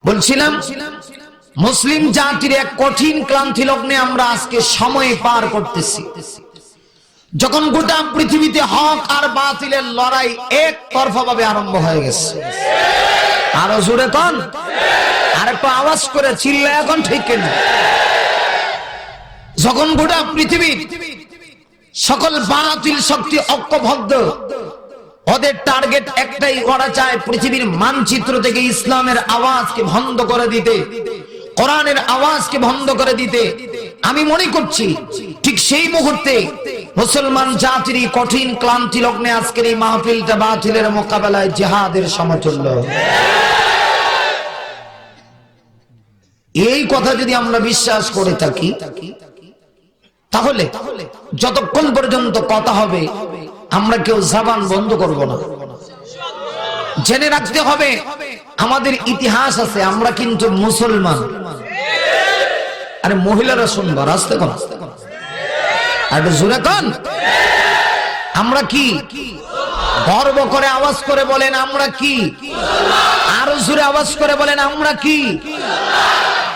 বলছিলাম মুসলিম জাতির এক কঠিন ক্লান্তি লগ্নে আমরা আজকে সময় পার করতেছি, যখন গোটা পৃথিবীতে হক আর বাতিলের লড়াই একতরফা ভাবে আরম্ভ হয়ে গেছে। আরো জোরে কোন, আর একটু আওয়াজ করে চিল্লা এখন ঠিক কিনা? যখন গোটা পৃথিবীর সকল বাতিল শক্তি ঐক্যবদ্ধ, ওদের টার্গেট একটাই, ওরা চায় পৃথিবীর মানচিত্র থেকে ইসলামের আওয়াজকে বন্ধ করে দিতে, কোরআনের আওয়াজকে বন্ধ করে দিতে। আমি মনে করছি ঠিক সেই মুহূর্তে মুসলমান জাতির কঠিন ক্লান্তি লগ্নে আজকের এই মাহফিলটা বাতিলের মোকাবেলায় জিহাদের সমতুল্য। এই কথা যদি আমরা বিশ্বাস করে থাকি, তাহলে যতক্ষণ পর্যন্ত কথা হবে আমরা কেউ জবান বন্ধ করব না। জেনে রাখতে হবে আমাদের ইতিহাস আছে, আমরা কিন্তু মুসলমান। আরে মহিলারা শুনবো, রাস্তে কোন আর জোরে কোন, আমরা কি গর্ব করে আওয়াজ করে বলেন আমরা কি? আরো জোরে আওয়াজ করে বলেন আমরা কি?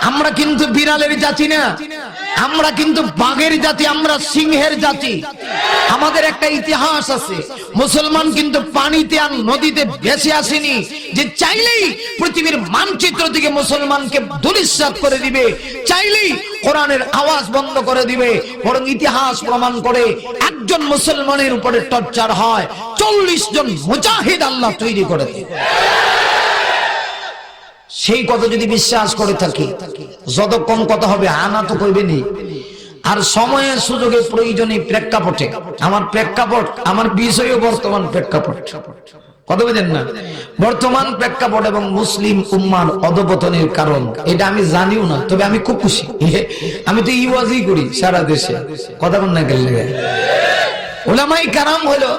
আমরা কিন্তু বিড়ালের জাতি না, আমরা কিন্তু বাঘের জাতি, আমরা সিংহের জাতি। আমাদের একটা ইতিহাস আছে। মুসলমান কিন্তু পানিতে আর নদীতে ভেসে আসেনি যে চাইলেই পৃথিবীর মানচিত্র থেকে মুসলমানকে ধূলিসাৎ করে দিবে, চাইলেই কোরআনের আওয়াজ বন্ধ করে দিবে। বরং ইতিহাস প্রমাণ করে একজন মুসলমানের উপরে টর্চার হয় 40 জন মুজাহিদ আল্লাহ তৈরি করে দেয়। সেই কথা যদি বিশ্বাস করে থাকি, যতক্ষণ কথা হবে আনা তো কইবেনি। আর সময়ের সুযোগে প্রয়োজনে প্রেক্ষাপটে, আমার প্রেক্ষাপট আমার বিষয়ও বর্তমান প্রেক্ষাপট, কথা বুঝেন না? বর্তমান প্রেক্ষাপট এবং মুসলিম উম্মার অধপতনের কারণ এটা আমি জানিও না, তবে আমি খুব খুশি। আমি তো ইওয়াজই করি সারা দেশে, কথা বল না গেলে। উলামায়ে কেরাম হলো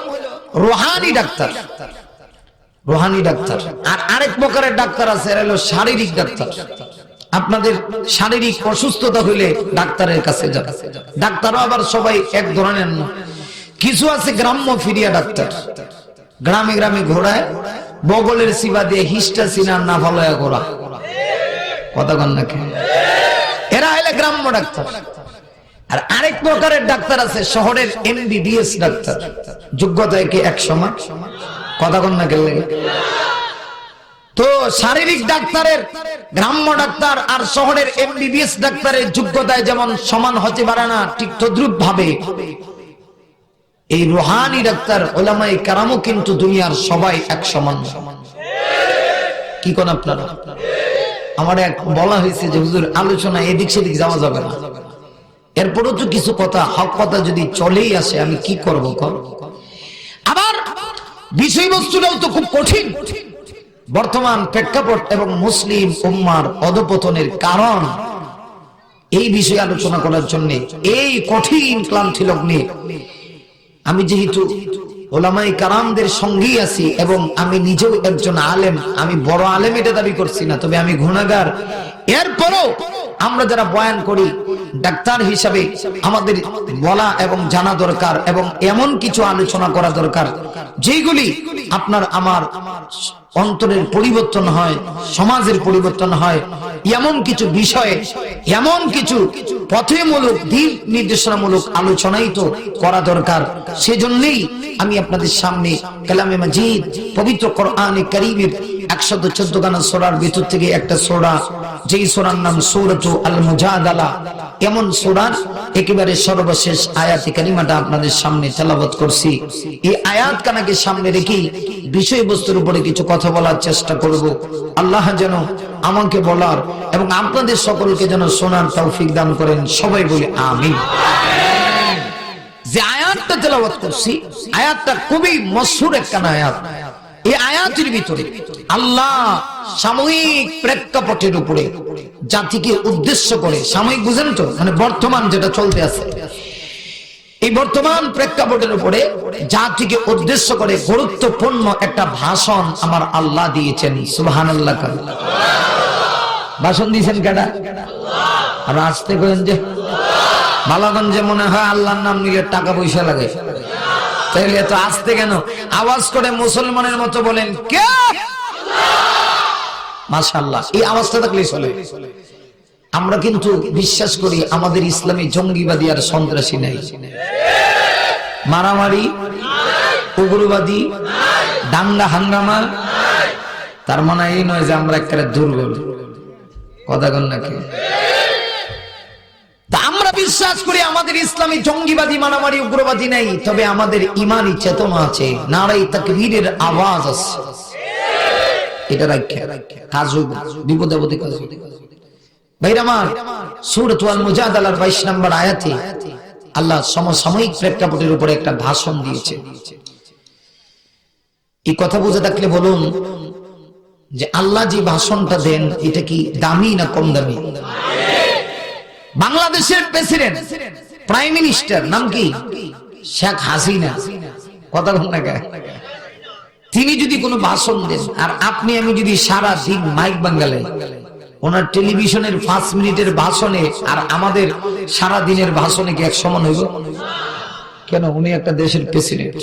রুহানি ডাক্তার, রুহানি ডাক্তার। আর আরেক প্রকারের ডাক্তার আছে, এরা হলো শারীরিক ডাক্তার। আপনাদের শারীরিক অসুস্থতা হইলে ডাক্তারের কাছে যান। ডাক্তারও আবার সবাই এক ধরনের না, কিছু আছে গ্রাম্য ফিরিয়া ডাক্তার, গ্রামে গ্রামে ঘোরায়, বগলের সিবা দিয়ে হিস্টা সিনার না ভালোয়া ঘোরা, কথা কন নাকি? এরা হলে গ্রাম্য ডাক্তার। আর আরেক প্রকারের ডাক্তার আছে শহরের এমবিবিএস ডাক্তার, যোগ্যতা একে এক সমান, কথা কন না গেলে। তো শারীরিক ডাক্তারের, গ্রাম্য ডাক্তার আর শহরের এমবিবিএস ডাক্তারের যোগ্যতায় যেমন সমান হতে পারে না, ঠিক তদ্রুপ ভাবে এই রুহানি ডাক্তার উলামায়ে কেরামও কিন্তু দুনিয়ার সবাই এক সমান। কি কোন আপনারা? আমার এক বলা হয়েছে যে হুজুর আলোচনা এদিক সেদিক যাওয়া যাবে না, এরপরও তো কিছু কথা হক কথা যদি চলেই আসে আমি কি করব? আবার বিষয়বস্তুটাও তো খুব কঠিন। বর্তমান প্রেক্ষাপট এবং মুসলিম উম্মার অধপতনের কারণ, এই বিষয়ে আলোচনা করার জন্য এই কঠিন ক্লান্তি লগ্নে আমি যেহেতু উলামায়ে কেরামদের সঙ্গেই আছি এবং আমি নিজেও একজন আলেম, আমি বড় আলেম এটা দাবি করছি না, তবে আমি গুনাহগার। এরপরও আমরা যারা বয়ান করি ডাক্তার হিসাবে আমাদের বলা এবং জানা দরকার, এবং এমন কিছু আলোচনা করা দরকার যেগুলি আপনার আমার অন্তরের পরিবর্তন হয়, সমাজের পরিবর্তন হয়। এমন কিছু বিষয়ে, এমন কিছু পথেমূলক দিক নির্দেশনামূলক আলোচনাই তো করা দরকার। সেজন্যই আমি আপনাদের সামনে কালামে মাজিদ পবিত্র কোরআনে কারীমের 114 গানা সূরার ভিতর থেকে একটা সূরা, যেই সূরার নাম সূরাতুল আল মুজাদালা, এমন সূরার একেবারে সর্বশেষ আয়াতে কারিমাটা আপনাদের সামনে তেলাওয়াত করছি। এই আয়াত কানাকে সামনে রেখে বিষয়বস্তুর উপরে কিছু কথা বলার চেষ্টা করব। আল্লাহ যেন আমাকে বলার এবং আপনাদের সকলকে যেন শোনার তৌফিক দান করেন, সবাই বলি আমিন। যে আয়াতটা তেলাওয়াত করছি, আয়াতটা খুবই মশহুর একটা আয়াত। এই আয়াতের ভিতরে আল্লাহ সাময়িক প্রেক্ষাপটের উপরে জাতিকে উদ্দেশ্য করে, সাময়িক বুঝেন তো, মানে বর্তমান যেটা চলতে আছে, এই বর্তমান প্রেক্ষাপটের উপরে জাতিকে উদ্দেশ্য করে গুরুত্বপূর্ণ একটা ভাষণ আমার আল্লাহ দিয়েছেন। সুবহানাল্লাহ। ভাষণ দিয়েছেন কেডা? আর আসতে করেন যে বালাগঞ্জে মনে হয় আল্লাহর নাম নিলে টাকা পয়সা লাগে, তাহলে এত আসতে কেন? আওয়াজ করে মুসলমানের মতো বলেন কে? মাশাআল্লাহ, এই অবস্থা থাকলেই চলে। আমরা কিন্তু বিশ্বাস করি আমাদের ইসলামে জঙ্গিবাদী আর সন্ত্রাসী নাই, মারামারি, উগ্রবাদী, দাঙ্গা হাঙ্গামা। তার মানে এই নয় যে আমরা একটা দুর্বল, কথা কন নাকি? তা আমরা বিশ্বাস করি আমাদের ইসলামে জঙ্গিবাদী, মারামারি, উগ্রবাদী নাই, তবে আমাদের ঈমানি চেতনা আছে, নারায়ে তাকবীরের আওয়াজ আছে। এটা রাখা কাজ হইব, বিপদে আপদে কাজ হইব। ভাইরা আমার, সূরাতুল মুজাদালার 22 নম্বর আয়াতে আল্লাহ সমসাময়িক প্রেক্ষাপটের উপরে একটা ভাষণ দিয়েছে। এই কথা বুঝে থাকলে বলুন যে আল্লাহ যে ভাষণটা দেন এটা কি দামি না কম দামি? বাংলাদেশের প্রেসিডেন্ট, প্রাইম মিনিস্টার নাম কি? শেখ হাসিনা, কথা বল না কেন? তিনি যদি কোনো ভাষণ দেন আর আপনি আমি যদি সারা দিন মাইক বাঙ্গালে, ওনার টেলিভিশনের 5 মিনিটের ভাষণে আর আমাদের সারা দিনের ভাষণে কি এক সমান হইব? কেন? উনি একটা দেশের প্রেসিডেন্ট,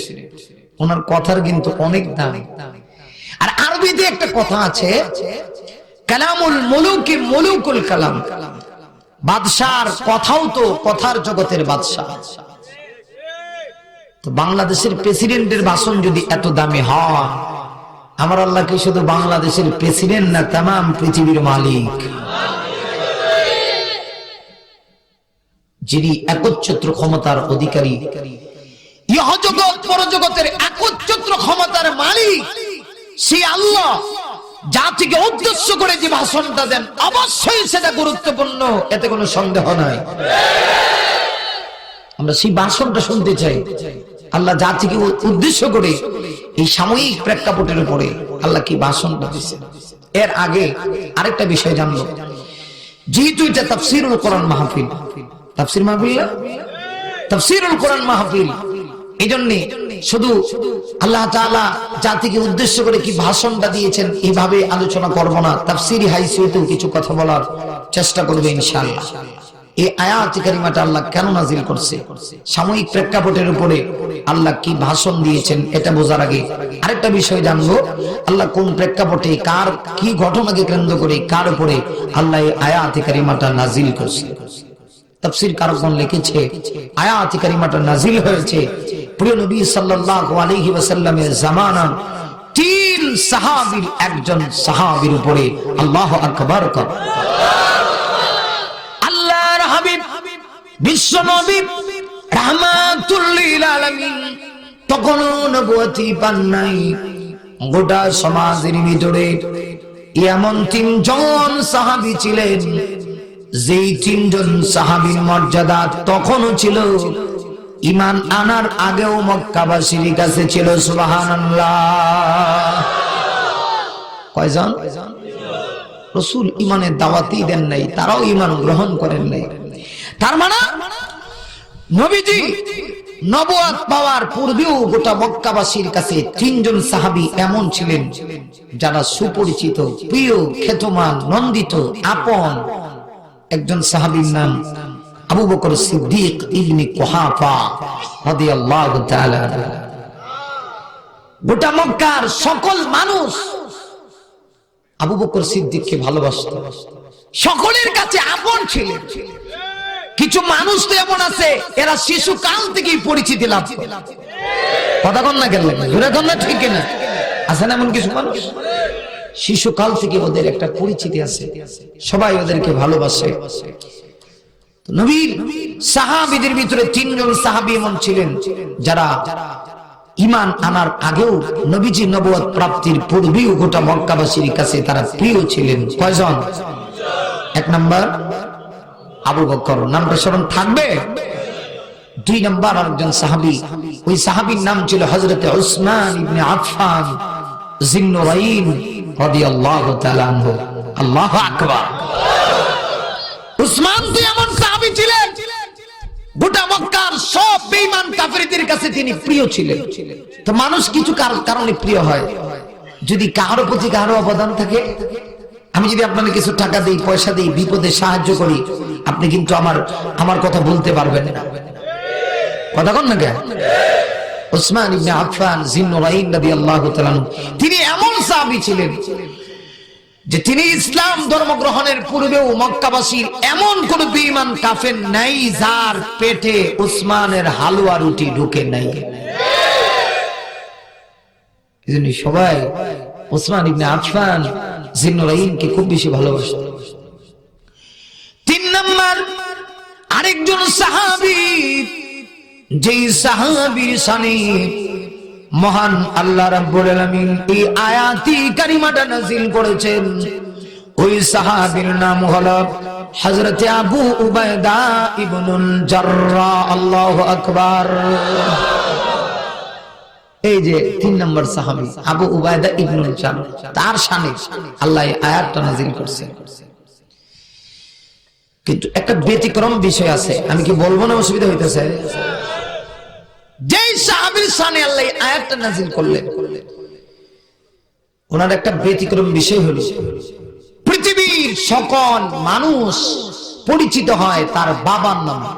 ওনার কথার কিন্তু অনেক দাম। আর আরবিতে একটা কথা আছে, কালামুল মুলুকি মুলুকুল কালাম, বাদশার কথাও তো কথার জগতের বাদশা। তো বাংলাদেশের প্রেসিডেন্টের ভাষণ যদি এত দামি হয়, আমার আল্লাহ কি শুধু বাংলাদেশের প্রেসিডেন্ট না, তামাম পৃথিবীর মালিক, যিনি একচ্ছত্র ক্ষমতার অধিকারী, ইহজগৎ পরজগতের একচ্ছত্র ক্ষমতার মালিক, সেই আল্লাহ জাতিকে উদ্দেশ্য করে যে ভাষণটা দেন অবশ্যই সেটা গুরুত্বপূর্ণ, এতে কোনো সন্দেহ নাই। আমরা সেই ভাষণটা শুনতে চাই। আল্লাহ জাতিকে উদ্দেশ্য করে এই সাময়িক প্রেক্ষাপটের উপরে আল্লাহ কি ভাষণটা দিয়েছেন। এর আগে আরেকটা বিষয় জানবো, যেহেতু এটা তাফসীরুল কোরআন মাহফিল, তাফসীর মাহফিল না, তাফসীরুল কোরআন মাহফিল, এইজন্য শুধু আল্লাহ তাআলা জাতিকে উদ্দেশ্য করে কি ভাষণটা দিয়েছেন এইভাবে আলোচনা করব না, তাফসীরি হাইসিয়তেও কিছু কথা বলার চেষ্টা করব ইনশাআল্লাহ। এই আয়াত কারিমাটা আল্লাহ কেন নাজিল করছে, সাময়িক প্রেক্ষাপটের উপরে আল্লাহ কি ভাষণ দিয়েছেন, এটা বোঝার আগে আরেকটা বিষয় জানবো, আল্লাহ কোন প্রেক্ষাপটে কার কি ঘটনাকে কেন্দ্র করে কার উপরে আল্লাহ এই আয়াত কারিমাটা নাজিল করছে। তাফসীর কারকগণ লিখেছে, আয়াত কারিমাটা নাজিল হয়েছে প্রিয় নবী সাল্লাল্লাহু আলাইহি ওয়াসাল্লামের জামানার 3 সাহাবীর একজন সাহাবীর উপরে। আল্লাহু আকবার। আল্লাহর হাবিব বিশ্ব নবী রাহমাতুল লিল আলামিন তখন নবুয়তি পান নাই। গোটা সমাজের ভিতরে এমন 3 জন সাহাবী ছিলেন, যেই 3 জন সাহাবীর মর্যাদা তখনও ছিল ঈমান আনার আগেও মক্কাবাসীর কাছে ছিল। সুবহানাল্লাহ। কয়জন? রাসূল ঈমানের দাওয়াতই দেন নাই, তারাও ঈমান গ্রহণ করেন নাই। তার মানে নবীজি নবুয়ত পাওয়ার পূর্বেও গোটা মক্কাবাসীর কাছে 3 জন সাহাবী এমন ছিলেন যারা সুপরিচিত, প্রিয়, খ্যাতমান, নন্দিত, আপন। একজন সাহাবীর নাম আবু বকর সিদ্দিক ইবনে কুহাফা রাদিয়াল্লাহু তাআলা। গোটা মক্কার সকল মানুষ আবু বকর সিদ্দিককে ভালোবাসত, সকলের কাছে আপন ছিলেন। কিছু মানুষ তো এমন আছে এরা শিশুকাল থেকেই পরিচিতি লাভ করে, কথা কন না কেন, ঘুরে কন না, ঠিক না? আছে না এমন কিছু মানুষ শিশুকাল থেকে ওদের একটা পরিচিতি আছে, সবাই ওদেরকে ভালোবাসে। নবীর সাহাবীদের ভিতরে 3 জন সাহাবী এমন ছিলেন যারা ঈমান আনার আগেও নবীজি নবুয়ত প্রাপ্তির পূর্বেও গোটা মক্কাবাসীর কাছে তারা প্রিয় ছিলেন। কয়জন? 1 নাম্বার আবু বকর, নামটা স্মরণ থাকবে। 2 নাম্বার আরেকজন সাহাবী, ওই সাহাবীর নাম ছিল হযরত উসমান ইবনে আফফান যিন্নুরাইন রাদিয়াল্লাহু তাআলা আনহু। আল্লাহু আকবার। উসমান তো এমন সাহাবী ছিলেন গোটা মক্কার সব বেঈমান কাফিরদের কাছে তিনি প্রিয় ছিলেন। তো মানুষ কিছু কারণে প্রিয় হয়। যদি কারো প্রতি কারো অবদান থাকে, আমি যদি আপনাকে কিছু টাকা দেই, পয়সা দেই, বিপদে সাহায্য করি, আপনি কিন্তু আমার কথা বলতে পারবেন না, কথা কন না কেন? উসমান ইবনে আফফান যিন্নুরাইন রাদিয়াল্লাহু তাআলা, তিনি এমন সাহাবী ছিলেন যে তিনি ইসলাম ধর্ম গ্রহণের পূর্বেও মক্কাবাসীর এমন কোন বেঈমান কাফের নাই যার পেটে উসমানের হালুয়া রুটি ঢুকে নাই। এজন্য সবাই উসমান ইবনে আফফান জিন্নুরাইনকে খুব বেশি ভালোবাসত। 3 নাম্বার আরেকজন সাহাবী, যেই সাহাবীর শানে মহান আল্লাহ রাব্বুল আলামিন এই আয়াতি কারিমাটা নাযিল করেছেন, ওই সাহাবীর নাম হলো হযরত আবু উবাইদা ইবনুল জাররাহ। আল্লাহু আকবার। এই যে 3 নম্বর সাহাবী আবু উবাইদা ইবনুল জাররাহ, তার শানে আল্লাহ এই আয়াতটা নাযিল করেছেন। কিন্তু একটা ব্যতিক্রম বিষয় আছে, আমি কি বলবো না অসুবিধা হইতেছে? যেই সাহাবীর শানে আল্লাহ এই আয়াতটা নাযিল করলেন, ওনার একটা ব্যতিক্রম বিষয় হলো পৃথিবীর সকল মানুষ পরিচিত হয় তার বাবার নামে।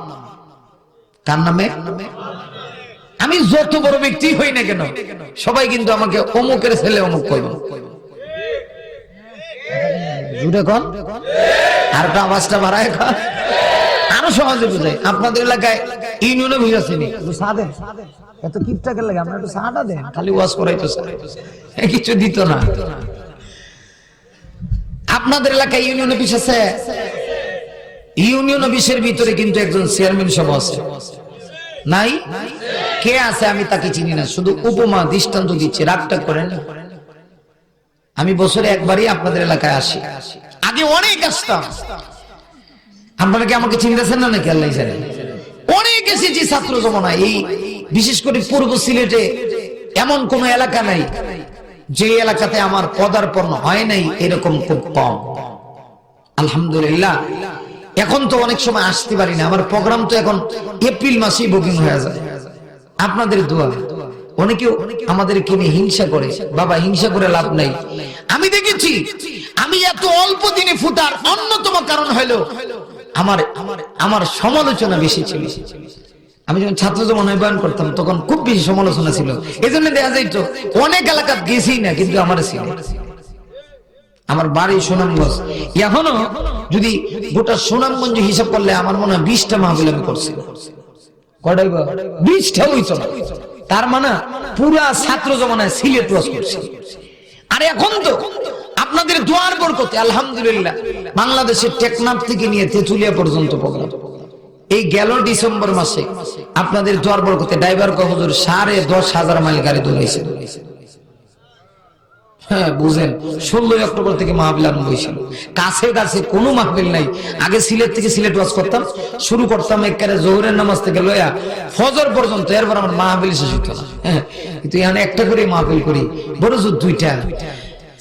কার নামে? আমি যত বড় ব্যক্তি হই না কেন সবাই কিন্তু আমাকে অমুকের ছেলে অমুক কইব। জুড়ে কন, আর একটা আওয়াজটা বাড়ায় কন, আরো সহজে বুঝাই। আপনাদের এলাকায় ইউনিয়ন অফিস আছে নি? এত কিপটাকে লাগে, আমরা একটু চাটা দেন, খালি ওয়াজ করাইতো কিছু দিত না। আপনাদের এলাকায় ইউনিয়ন অফিস আছে? ইউনিয়ন অফিসের ভিতরে কিন্তু একজন চেয়ারম্যান সভা আছে, নাই? কে আছে আমি তাকে চিনি না, শুধু উপমা দৃষ্টান্ত দিচ্ছি, রাগটা করেন না। আমি বছরে একবারই আপনাদের এলাকায় আসি, আগে অনেক আসতাম। আপনারা কি আমাকে চিনতেছেন না নাকি? আল্লাহ জানে, অনেক এসেছি ছাত্র জমানায়। এই বিশেষ করে পূর্ব সিলেটে এমন কোন এলাকা নাই যে এলাকাতে আমার পদার্পণ হয় নাই, এরকম খুব কম। আলহামদুলিল্লাহ। এখন তো অনেক সময় আসতে পারি না, আমার প্রোগ্রাম তো এখন এপ্রিল মাসেই বুকিং হয়ে যায়। আপনাদের দোয়া। অনেকেও আমাদেরকে নিয়ে হিংসা করে, বাবা হিংসা করে লাভ নাই। আমি দেখেছি আমি এত অল্প দিনে ফুটার অন্যতম কারণ হলো আমার সমালোচনা বেশি ছিল। আমি যখন ছাত্র জমানায় বয়ান করতাম তখন খুব বেশি সমালোচনা ছিল, এই জন্য দেখা যাইত অনেক এলাকা গেছি না, কিন্তু আমার ছিল। আমার বাড়ি সুনামগঞ্জ, এখনো যদি গোটা সুনামগঞ্জ হিসাব করলে আমার মনে হয় 20টা মাহফিল আমি করছি। কয়টা? 20টা হইতো না। তার মানে পুরা ছাত্র জমানায় সিলেট ওয়াজ করছি। আর এখন তো আপনাদের দোয়ার বরকতে আলহামদুলিল্লাহ বাংলাদেশের টেকনাফ থেকে নিয়ে তেঁতুলিয়া পর্যন্ত প্রোগ্রাম। এই গেল ডিসেম্বর মাসে আপনাদের দোয়ার বরকতে ড্রাইভার হুজুর 10,500 মাইল গাড়ি দৌড়াইছে। হ্যাঁ বুঝেন, 16 অক্টোবর থেকে মাহফিল আরম্ভ হয়েছিল। কাছে কাছে কোনো মাহফিল নাই। আগে সিলেট থেকে সিলেট ওয়াজ করতাম, শুরু করতাম একেবারে জোহরের নামাজ থেকে লয়া ফজর পর্যন্ত, এরপর আমার মাহফিল শেষ হতো না। হ্যাঁ, কিন্তু এখানে একটা করে মাহফিল করি, বড় জোর 2টা।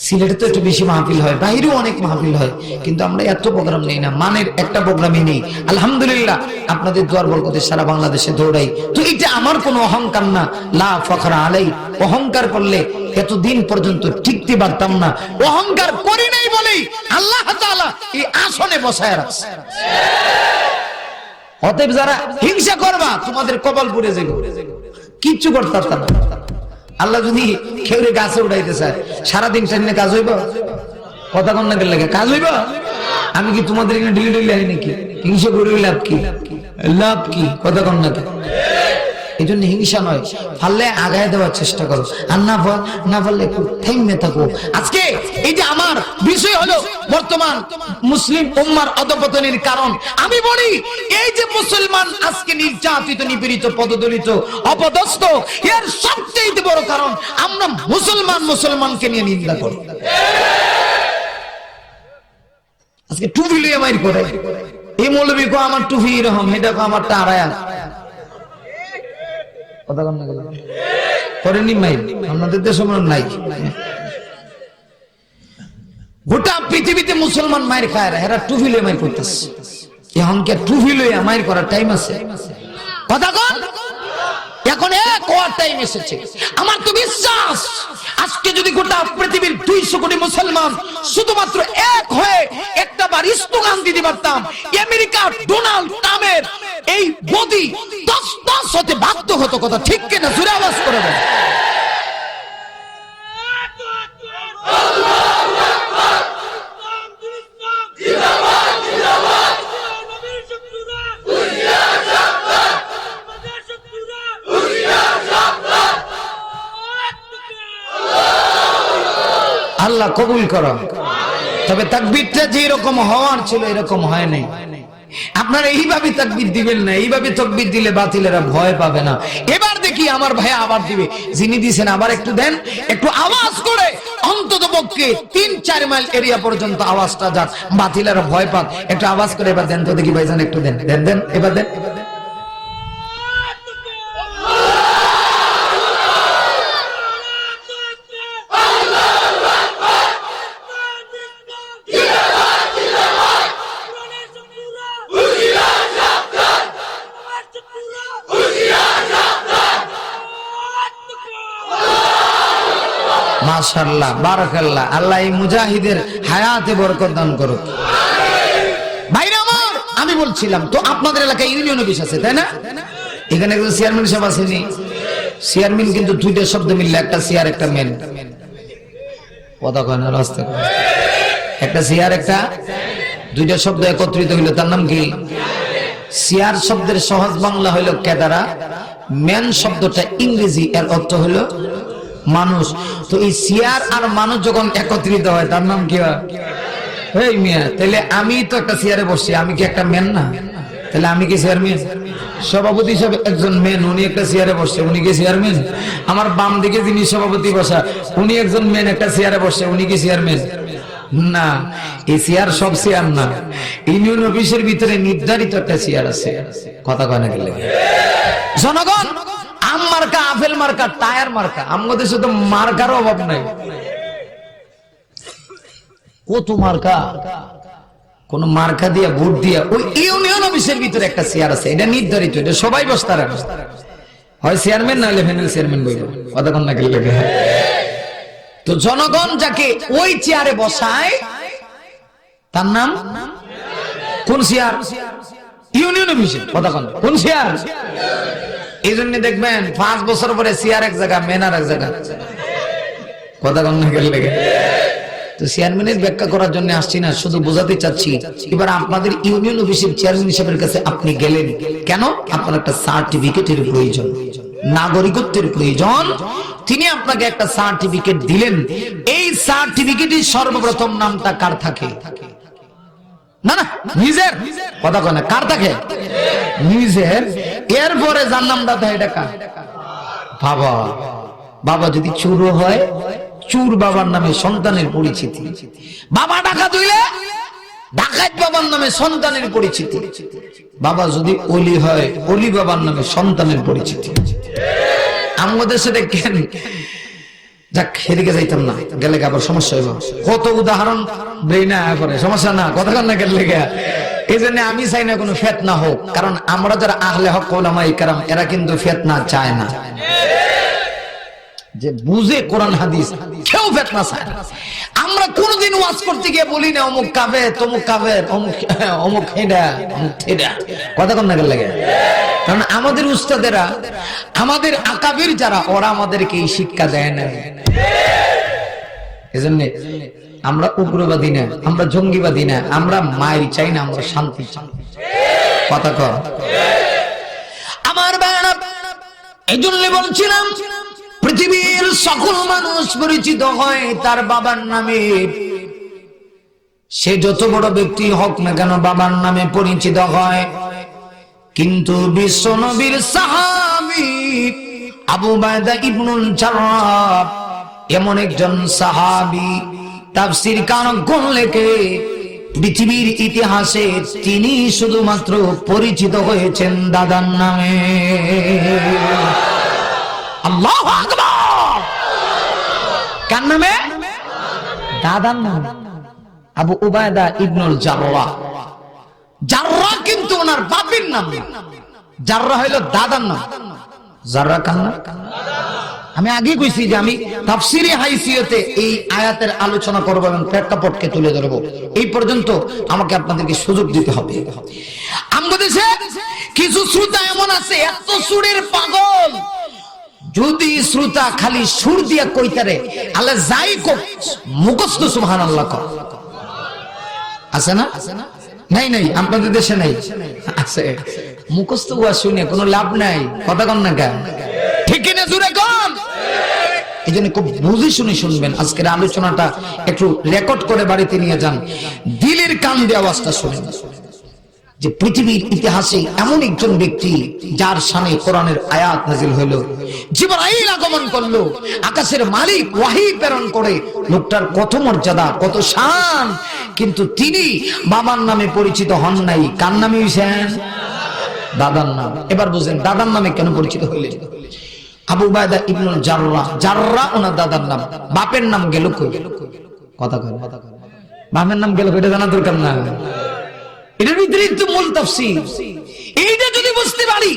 সিলেটে তো একটু বেশি মাহফিল হয়, বাইরেও অনেক মাহফিল হয়, কিন্তু আমরা এত প্রোগ্রাম নেই না, মানের একটা প্রোগ্রামই নেই। আলহামদুলিল্লাহ আপনাদের দোয়ার বরকতে সারা বাংলাদেশে দৌড়াই। তো এটা আমার কোনো অহংকার না, লা ফখরা আলাই। অহংকার করলে এতদিন পর্যন্ত টিকতে পারতাম না। অহংকার করি নাই বলেই আল্লাহ তাআলা এই আসনে বসায় রাখছে। অতএব যারা হিংসা করবা তোমাদের কপাল পুড়ে যাবে, কিচ্ছু করতে পারতাম না। আল্লাহ যদি খেউরে গাছে উঠাইতে চায়, সারাদিন সামনে কাজ হইব? কথা কন না লাগে কাজ হইব? আমি কি তোমাদের এখানে ডেলি ডেলি আই নাকি? হিংসা করে লাভ কি? লাভ কি? কথা কন না। এই জন্য হিংসা নয়, পারলে আগায় দেওয়ার চেষ্টা করো, আর না পারলে একটু থেমে থাকো। আজকে এই যে আমার বিষয় হলো বর্তমান মুসলিম উম্মার অধঃপতনের কারণ। আমি বলি এই যে মুসলমান আজকে নির্যাতিত, নিপীড়িত, পদদলিত, অপদস্থ, এর সবচেয়ে বড় কারণ আমরা মুসলমানকে নিয়ে নিন্দা করি। আজকে টুপি লইয়া মাইর করে, এই মৌলবী কো আমার টুপি এরকম, এটা কো আমার টারায়া। কথা কন না করেনি মাইর, আমাদের দেশে নাই। গোটা পৃথিবীতে মুসলমান মায়ের খায়, এরা টুপি লইয়া মাইর করতেছে। এখন কে টুপি লইয়া মাইর করার টাইম আছে? কথা কন। এখন এক হওয়ার টাইম এসেছে। আমার তো বিশ্বাস আজকে যদি গোটা পৃথিবীর 200 কোটি মুসলমান শুধুমাত্র এক হয়ে একটা বার স্লোগান দিতে পারতাম, আমেরিকা ডোনাল্ড ট্রাম্পের এই গদি 10 হতে বাধ্য হতো। কথা ঠিক কিনা? জোরে আওয়াজ করে বল। আল্লাহ কবুল করো। তবে তাকবীরটা যে এরকম হওয়ার ছিল এরকম হয় নাই। আপনারা এইভাবে তাকবীর দিবেন না, এইভাবে তাকবীর দিলে বাতিলেরা ভয় পাবে না। এবার দেখি আমার ভাই আবার দিবে, যিনি দিয়েছেন আবার একটু দেন, একটু আওয়াজ করে অন্তত পক্ষে 3-4 মাইল এরিয়া পর্যন্ত আওয়াজটা যাক, বাতিলেরা ভয় পাক। একটু আওয়াজ করে এবার দেন তো দেখি ভাইজান, একটু দেন দেন দেন, এবার দেন। মাশাআল্লাহ, বারাকাল্লাহ। আল্লাহ এই মুজাহিদের হায়াতে বরকত দান করুক। ভাইরা আমার, আমি বলছিলাম তো আপনাদের এলাকায় ইউনিয়ন অফিস আছে তাই না? এখানে একজন চেয়ারম্যান সাহেব আসেনি? চেয়ারম্যান কিন্তু দুইটা শব্দ মিললে, একটা চেয়ার একটা মেন, কথা কয় না রাস্তা, একটা চেয়ার একটা, দুইটা শব্দ একত্রিত হইলো তার নাম কি? চেয়ার শব্দের সহজ বাংলা হইলো কেদারা, মেন শব্দটা ইংরেজি, এর অর্থ হলো মানুষ। তো এই চেয়ার আর মানুষ যখন একত্রিত হয় তার নাম কি হয়? এই মিয়া, তাহলে আমি তো একটা চেয়ারে বসছি, আমি কি একটা মেন না? তাহলে আমি কি চেয়ারম্যান? সভাপতি হিসাবে একজন মেন, উনি একটা চেয়ারে বসছে, উনি কি চেয়ারম্যান? আমার বাম দিকে যিনি সভাপতি বসা, উনি একজন মেন, একটা চেয়ারে বসছে, উনি কি চেয়ারম্যান? না, এই চেয়ার সব চেয়ার না। ইউনিয়ন অফিসের ভিতরে নির্ধারিত একটা চেয়ার আছে, কথা কয় না গেলে। জনগণ, আম মার্কা, আপেল মার্কা, টায়ার মার্কা, আমাদের শুধু মার্কারও অভাব নাই। কত মার্কা, কোন মার্কা দিয়া ভোট দিয়া ওই ইউনিয়ন অফিসের ভিতরে একটা চেয়ার আছে, এটা নির্ধারিত, এটা সবাই বসতার, হয় চেয়ারম্যান না হলে ফ্যানেল চেয়ারম্যান বইব, কতক্ষণ না গেলে। তো জনগণ যাকে ওই চেয়ারে বসায় তার নাম কোন চেয়ার? ইউনিয়ন অফিসে, কতক্ষণ কোন চেয়ার? এই জন্য দেখবেন 5 বছর পরে চেয়ার এক জায়গা, মেন আর এক জায়গা, কতক্ষণ না গেলে। তো চেয়ারম্যানের ব্যাখ্যা করার জন্য আসছি না, শুধু বোঝাতে চাচ্ছি। এবার আপনাদের ইউনিয়ন অফিসের চেয়ারম্যান সাহেবের কাছে আপনি গেলেন কেন? আপনার একটা সার্টিফিকেটের প্রয়োজন, নাগরিকত্বের প্রয়োজন। তিনি আপনাকে একটা সার্টিফিকেট দিলেন। এই সার্টিফিকেটের সর্বপ্রথম নামটা কার থাকে? না না, নিজের, কথা কয় না, কার থাকে? নিজের। এরপরে যার নামটা দেয় এটা কার? বাবা। বাবা যদি চুর হয়, চুর বাবার নামে সন্তানের পরিচিতি। বাবা ডাকাত হইলে ডাকাত বাবার নামে সন্তানের পরিচিতি। বাবা যদি ওলি হয়, ওলি বাবার নামে সন্তানের পরিচিতি। আমাদের সাথে কেন যাক, এদিকে যাইতাম না, গেলে আবার সমস্যা হইব। কত উদাহরণ ব্রেইনে করে, সমস্যা না, কথা না গেলে। এই জন্য আমি চাই না কোনো ফিতনা হোক, কারণ আমরা যারা আহলে হক ওলামায়ে কেরাম, এরা কিন্তু ফিতনা চায় না। যে বুঝে কোরআন হাদিস, কেউ ফিতনা চায় না। আমরা কোনদিন ওয়াজ করতে গিয়ে বলি না অমুক কাফের, তমুক কাফের, অমুক হেডা, অমুক হেডা, কথা কন না গেলে। কারণ আমাদের উস্তাদেরা, আমাদের আকাবির যারা, ওরা আমাদেরকে এই শিক্ষা দেয় না। এজন্য আমরা উগ্রবাদী না, আমরা জঙ্গিবাদী না, আমরা মায়ের চাই না, আমরা শান্তি চাই, কথা কর আমার বাবা। এই জন্য বলছিলাম, পৃথিবীর সকল মানুষ পরিচিত হয় তার বাবার নামে। সে যত বড় ব্যক্তি হোক না কেন, বাবার নামে পরিচিত হয়। কিন্তু বিশ্ব নবীর সাহাবী আবু উবাইদা ইবনুল জাররাহ এমন একজন সাহাবী, তাফসীর কারকগণ লেখে পৃথিবীর ইতিহাসে তিনি শুধুমাত্র পরিচিত হয়েছেন দাদার নামে। আল্লাহু আকবার। কার নামে? দাদার নামে। আবু উবাইদা ইবনুল জাররাহ। জাররাহ কিন্তু ওনার বাপের নাম না, জাররাহ হলো দাদার নাম। জাররাহ কার নাম? আমি আগে কইছি যে আমি তাফসীরি হাইসিয়তে এই আয়াতের আলোচনা করব এবং প্রেক্ষাপটকে তুলে ধরব। এই পর্যন্ত আমাকে আপনাদেরকে সুযোগ দিতে হবে। আমাদের দেশে কিছু শ্রোতা এমন আছে, এত সুরের পাগল, যদি শ্রোতা খালি সুর দিয়া কইতারে, আল্লাহ যাই কোক মুখস্থ সুবহানাল্লাহ কর। আছে না? নাই নাই, আপনাদের দেশে নাই? আছে। মুখস্থ ওয়াজ শুনে কোনো লাভ নাই, কথা কন না কেন? ঠিক কিনা জোরে কন। এই জন্য খুব বুঝে শুনে শুনবেন। আজকের আলোচনাটা একটু রেকর্ড করে বাড়িতে নিয়ে যান, দিলের কান দিয়ে আওয়াজটা শুনেন যে পৃথিবীর ইতিহাসে এমন একজন ব্যক্তি যার শানে কোরআনের আয়াত নাযিল হলো, জিবরাইল আগমন করলো, আকাশের মালিক ওয়াহী প্রেরণ করে, লোকটার কত মর্যাদা, কত শান, কিন্তু তিনি বাবার নামে পরিচিত হন নাই। কার নামে হইছেন? দাদার নাম। এবার বুঝেন দাদার নামে কেন পরিচিত হইলেন? আবু উবাইদা ইবনুল জাররাহ, জাররাহ ওনার দাদার নাম। বাপের নাম গেল কই? কথা কয়, বাপের নাম গেল কই এটা জানা দরকার না। এটার ভিতরে তো মূল তাফসীর। এইটা যদি বুঝতে পারি,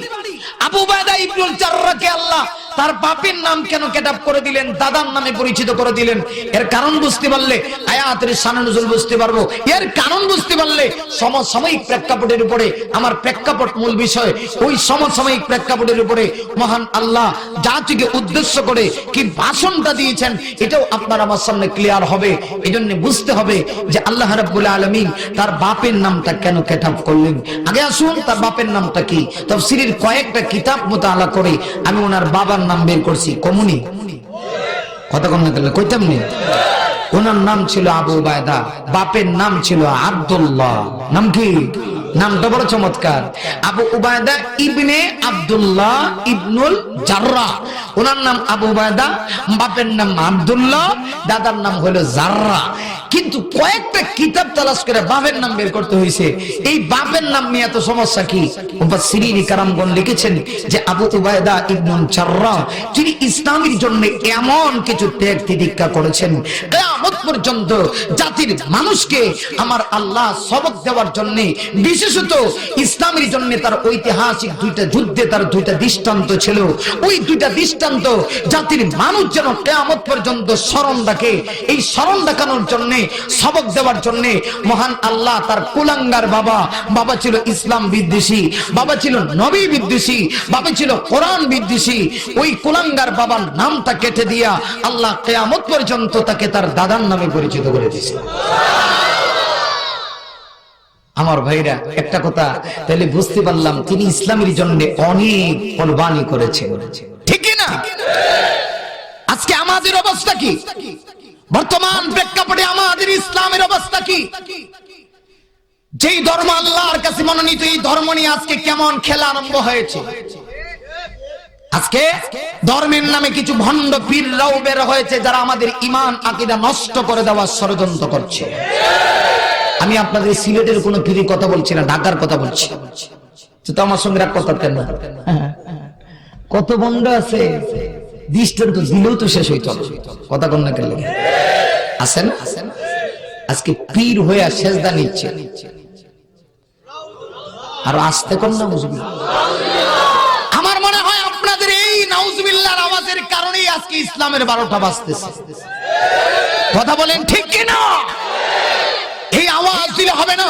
আবু উবাইদা ইবনুল জাররাহকে আল্লাহ তার বাপের নাম কেন কেটাব করে দিলেন, দাদার নামে পরিচিত করে দিলেন, এর কারণ বুঝতে পারলে আয়াতের শান নুজুল বুঝতে পারবো। এর কারণ বুঝতে পারলে সমসাময়িক প্রেক্ষাপটের উপরে, আমার প্রেক্ষাপট মূল বিষয়, ওই সমসাময়িক প্রেক্ষাপটের উপরে মহান আল্লাহ জাতিকে উদ্দেশ্য করে কি ভাষণটা দিয়েছেন, এটাও আপনার আমার সামনে ক্লিয়ার হবে। এজন্য বুঝতে হবে যে আল্লাহ রাব্বুল আলামিন তার বাপের নামটা কেন কেটাব করলেন। আগে আসুন তার বাপের নামটা কি। তাফসীরের কয়েকটা কিতাব মুতাআলা করে আমি ওনার বাবার নাম বের করছি। কমুনি কথা কম না করলে কইতাম নি। ওনার নাম ছিল আবু উবাইদা, বাপের নাম ছিল আব্দুল্লাহ। নাম কি? নামটা বড় চমৎকার, আবু উবাইদা ইবনে আব্দুল্লাহ ইবনুল জাররাহ। ওনার নাম আবু উবাইদা, বাপের নাম আব্দুল্লাহ, দাদার নাম হলো জাররাহ। কিন্তু কয়েকটা কিতাব তালাশ করে বাপের নাম বের করতে হয়েছে। এই বাপের নাম নিয়ে এত সমস্যা কি? মুফাসসিরিন কিরামগণ লিখেছেন যে আবু উবাইদা ইবনুল জাররাহ তিনি ইসলামের জন্য এমন কিছু ত্যাগ তিতিক্ষা করেছেন, কিয়ামত পর্যন্ত জাতির মানুষকে আমার আল্লাহ সবক দেওয়ার জন্য, বিশেষত ইসলামের জন্য তার ঐতিহাসিক দুইটা যুদ্ধে তার দুইটা দৃষ্টান্ত ছিল। ওই দুইটা দৃষ্টান্ত জাতির মানুষ যেন কিয়ামত পর্যন্ত স্মরণ রাখে, এই স্মরণ রাখানোর জন্য, সবক দেওয়ার জন্য মহান আল্লাহ তার কুলাঙ্গার বাবা ছিল ইসলাম বিদ্বেষী, বাবা ছিল নবী বিদ্বেষী, বাবা ছিল কোরআন বিদ্বেষী। ওই কুলাঙ্গার বাবার নামটা কেটে দিয়া আল্লাহ কিয়ামত পর্যন্ত তাকে তার দাদার নামে পরিচিত করে দিয়েছে। আমার ভাইরা একটা কথা তাহলে বুঝতে পারলাম তিনি ইসলামের জন্য অনেক কোরবানি করেছেন, ঠিক না? আজকে আমাদের অবস্থা কি? বর্তমান প্রেক্ষাপটে আমাদের ইসলামের অবস্থা কি? যেই ধর্ম আল্লাহর কাছে মনোনীত, এই ধর্ম নিয়ে আজকে কেমন খেলা আরম্ভ হয়েছে। আজকে ধর্মের নামে কিছু ভণ্ড পীররাও বের হয়েছে যারা আমাদের ঈমান আকীদা নষ্ট করে দেওয়ার ষড়যন্ত্র করছে। আমি আপনাদের সিলেটের কোন পীরের কথা বলছি না, ঢাকার কথা বলছি। তো আমার সঙ্গে রাগ কথা কেন? কত ভণ্ড আছে, দৃষ্টান্ত দিলেও তো শেষ হইতো কথা কন না কেন? আছেন আজকে পীর হয়ে সেজদা নিচ্ছে, আর আসতে কন না বুঝবি। আমার মনে হয় আপনাদের এই নাউজুবিল্লাহর আওয়াজের কারণেই আজকে ইসলামের 12টা বাজতেছে। কথা বলেন ঠিক কিনা? এই আওয়াজ দিলে হবে না,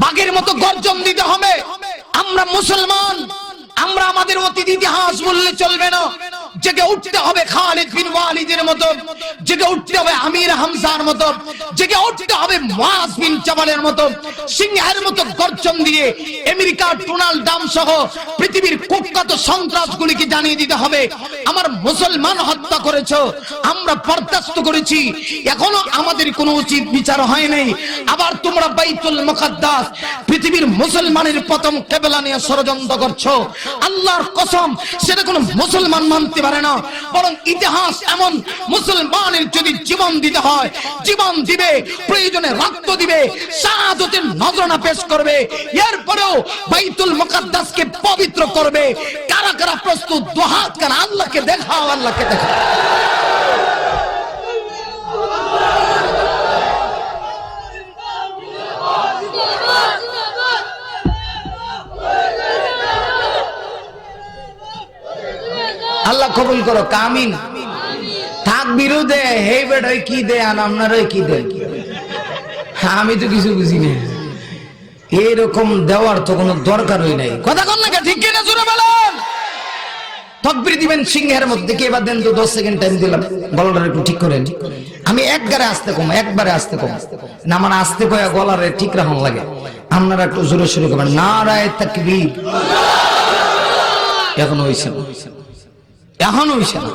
বাঘের মতো গর্জন দিতে হবে। আমরা মুসলমান, আমরা আমাদের অতীত ইতিহাস বললে চলবে না। জেগে উঠতে হবে খালিদ বিন ওয়ালিদের মতো, জেগে উঠতে হবে আমির হামজার মতো, জেগে উঠতে হবে মুআজ বিন জাবালের মতো, সিংহের মতো গর্জন দিয়ে আমেরিকা ডোনাল্ড ট্রাম্প সহ পৃথিবীর কুখ্যাত সন্ত্রাসগুলিকে জানিয়ে দিতে হবে আমার মুসলমান হত্যা করেছো, আমরা বরদাস্ত করেছি, এখনো আমাদের কোনো উচিত বিচার হয় নাই। আবার তোমরা বাইতুল মুকাদ্দাস পৃথিবীর মুসলমানের প্রথম কিবলা নিয়ে ষড়যন্ত্র করছো। আল্লাহর কসম সেটা কোনো মুসলমান মানতে পারে না, বরং ইতিহাস এমন মুসলমানের যদি জীবন দিতে হয় জীবন দিবে, প্রয়োজনে রক্ত দিবে, শাহাদাতের নজরানা পেশ করবে, এরপরেও বাইতুল মুকাদ্দাসকে পবিত্র করবে। কারা কারা প্রস্তুত? দুহাত কারা, আল্লাহকে দেখাও, আল্লাহকে দেখাও। আল্লাহ কবুল করো, কামিন। থাক বিরুদ্ধে হে বেড কি দেন আপনারা, কি দেন? আমি তো কিছু বুঝি না, এরকম দেওয়ার তো কোনো দরকারই নাই। কথা কন না ঠিক কিনা? জোরে বলেন। তাকবীর দিবেন সিংহের মধ্যে কি? এবার দেন তো 10 সেকেন্ড টাইম দিলাম, গলাটা একটু ঠিক করেন। আমি একবারে আসতে কম, একবারে আসতে কম না, আমার আসতে কয়া গলারে ঠিক রাখুন লাগে। আপনারা একটু জোরে শুরু করবেন, নারায়ে তাকবীর। এখনো হইছে না, এখনো হইছে না।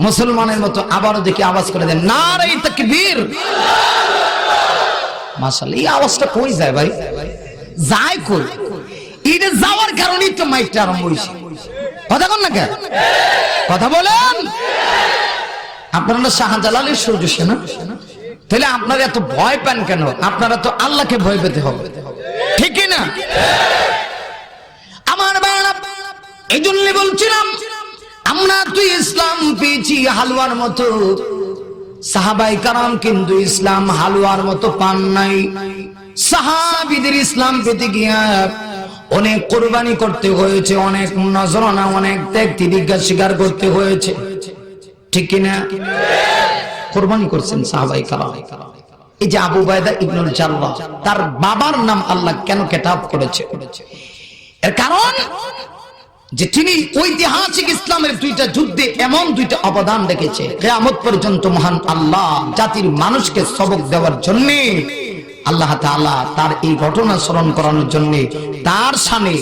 মুসলমানের মতো আবারও দেখি আওয়াজ করে দেন, নারে তাকবীর। মাশাআল্লাহ, এই আওয়াজটা কই যায় ভাই? যায় কই? এটা যাওয়ার কারণেই তো মাইকটা আরম্ভ হইছে। কথা কন না কেন? কথা বলেন। আপনারা শাহজালালের সদস্য না? তাহলে আপনারা এত ভয় পান কেন? আপনারা তো আল্লাহকে ভয় পেতে হবে, ঠিক কি না? আমার ভাইরা, এই জন্য বলছিলাম আমরা তুই ইসলাম পেয়েছি হালুয়ার মতো। সাহাবায়ে কেরাম কিন্তু ইসলাম হালুয়ার মতো পান নাই। সাহাবীদের ইসলাম পেতে গিয়া অনেক কোরবানি করতে হয়েছে, অনেক নজরানা, অনেক ত্যাগ তিতিক্ষা স্বীকার করতে হয়েছে, ঠিক কিনা? কোরবানি করছেন সাহাবায়ে কেরাম। এই যে আবু উবাইদা ইবনুল জাররাহ, তার বাবার নাম আল্লাহ কেন কেতাব করেছে? এর কারণ যে তিনি ঐতিহাসিক ইসলামের দুইটা যুদ্ধে এমন দুইটা অবদান রেখেছে, কিয়ামত পর্যন্ত মহান আল্লাহ জাতির মানুষকে সবক দেওয়ার জন্য আল্লাহ তাআলা তার এই ঘটনা স্মরণ করানোর জন্য তার সামনে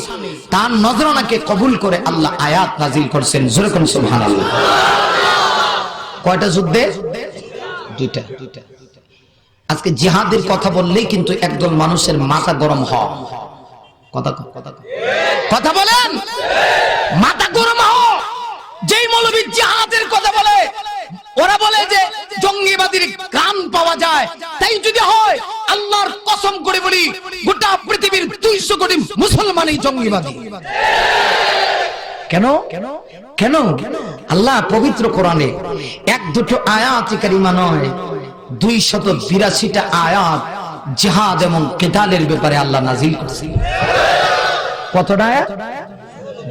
তার নজরানাকে কবুল করে আল্লাহ আয়াত নাজিল করছেন। জোরে কোন সুবহানাল্লাহ। কয়টা যুদ্ধে? দুইটা। আজকে জিহাদের কথা বললেই কিন্তু একদল মানুষের মাথা গরম হয়। কথা বলেন, মাথা গরম হয়। যেই মৌলবী জিহাদের কথা বলে, ওরা বলে যে জঙ্গিবাদীর গান পাওয়া যায়। তাই যদি হয়, আল্লাহর কসম করে বলি, গোটা পৃথিবীর 200 কোটি মুসলমানই জঙ্গিবাদী। কেন? কেন? আল্লাহ পবিত্র কোরআনে এক দুটো আয়াত কারিমা নয়, 282টা আয়াত জিহাদ এবং কিতালের ব্যাপারে আল্লাহ নাযিল করেছেন। কতটা আয়াত?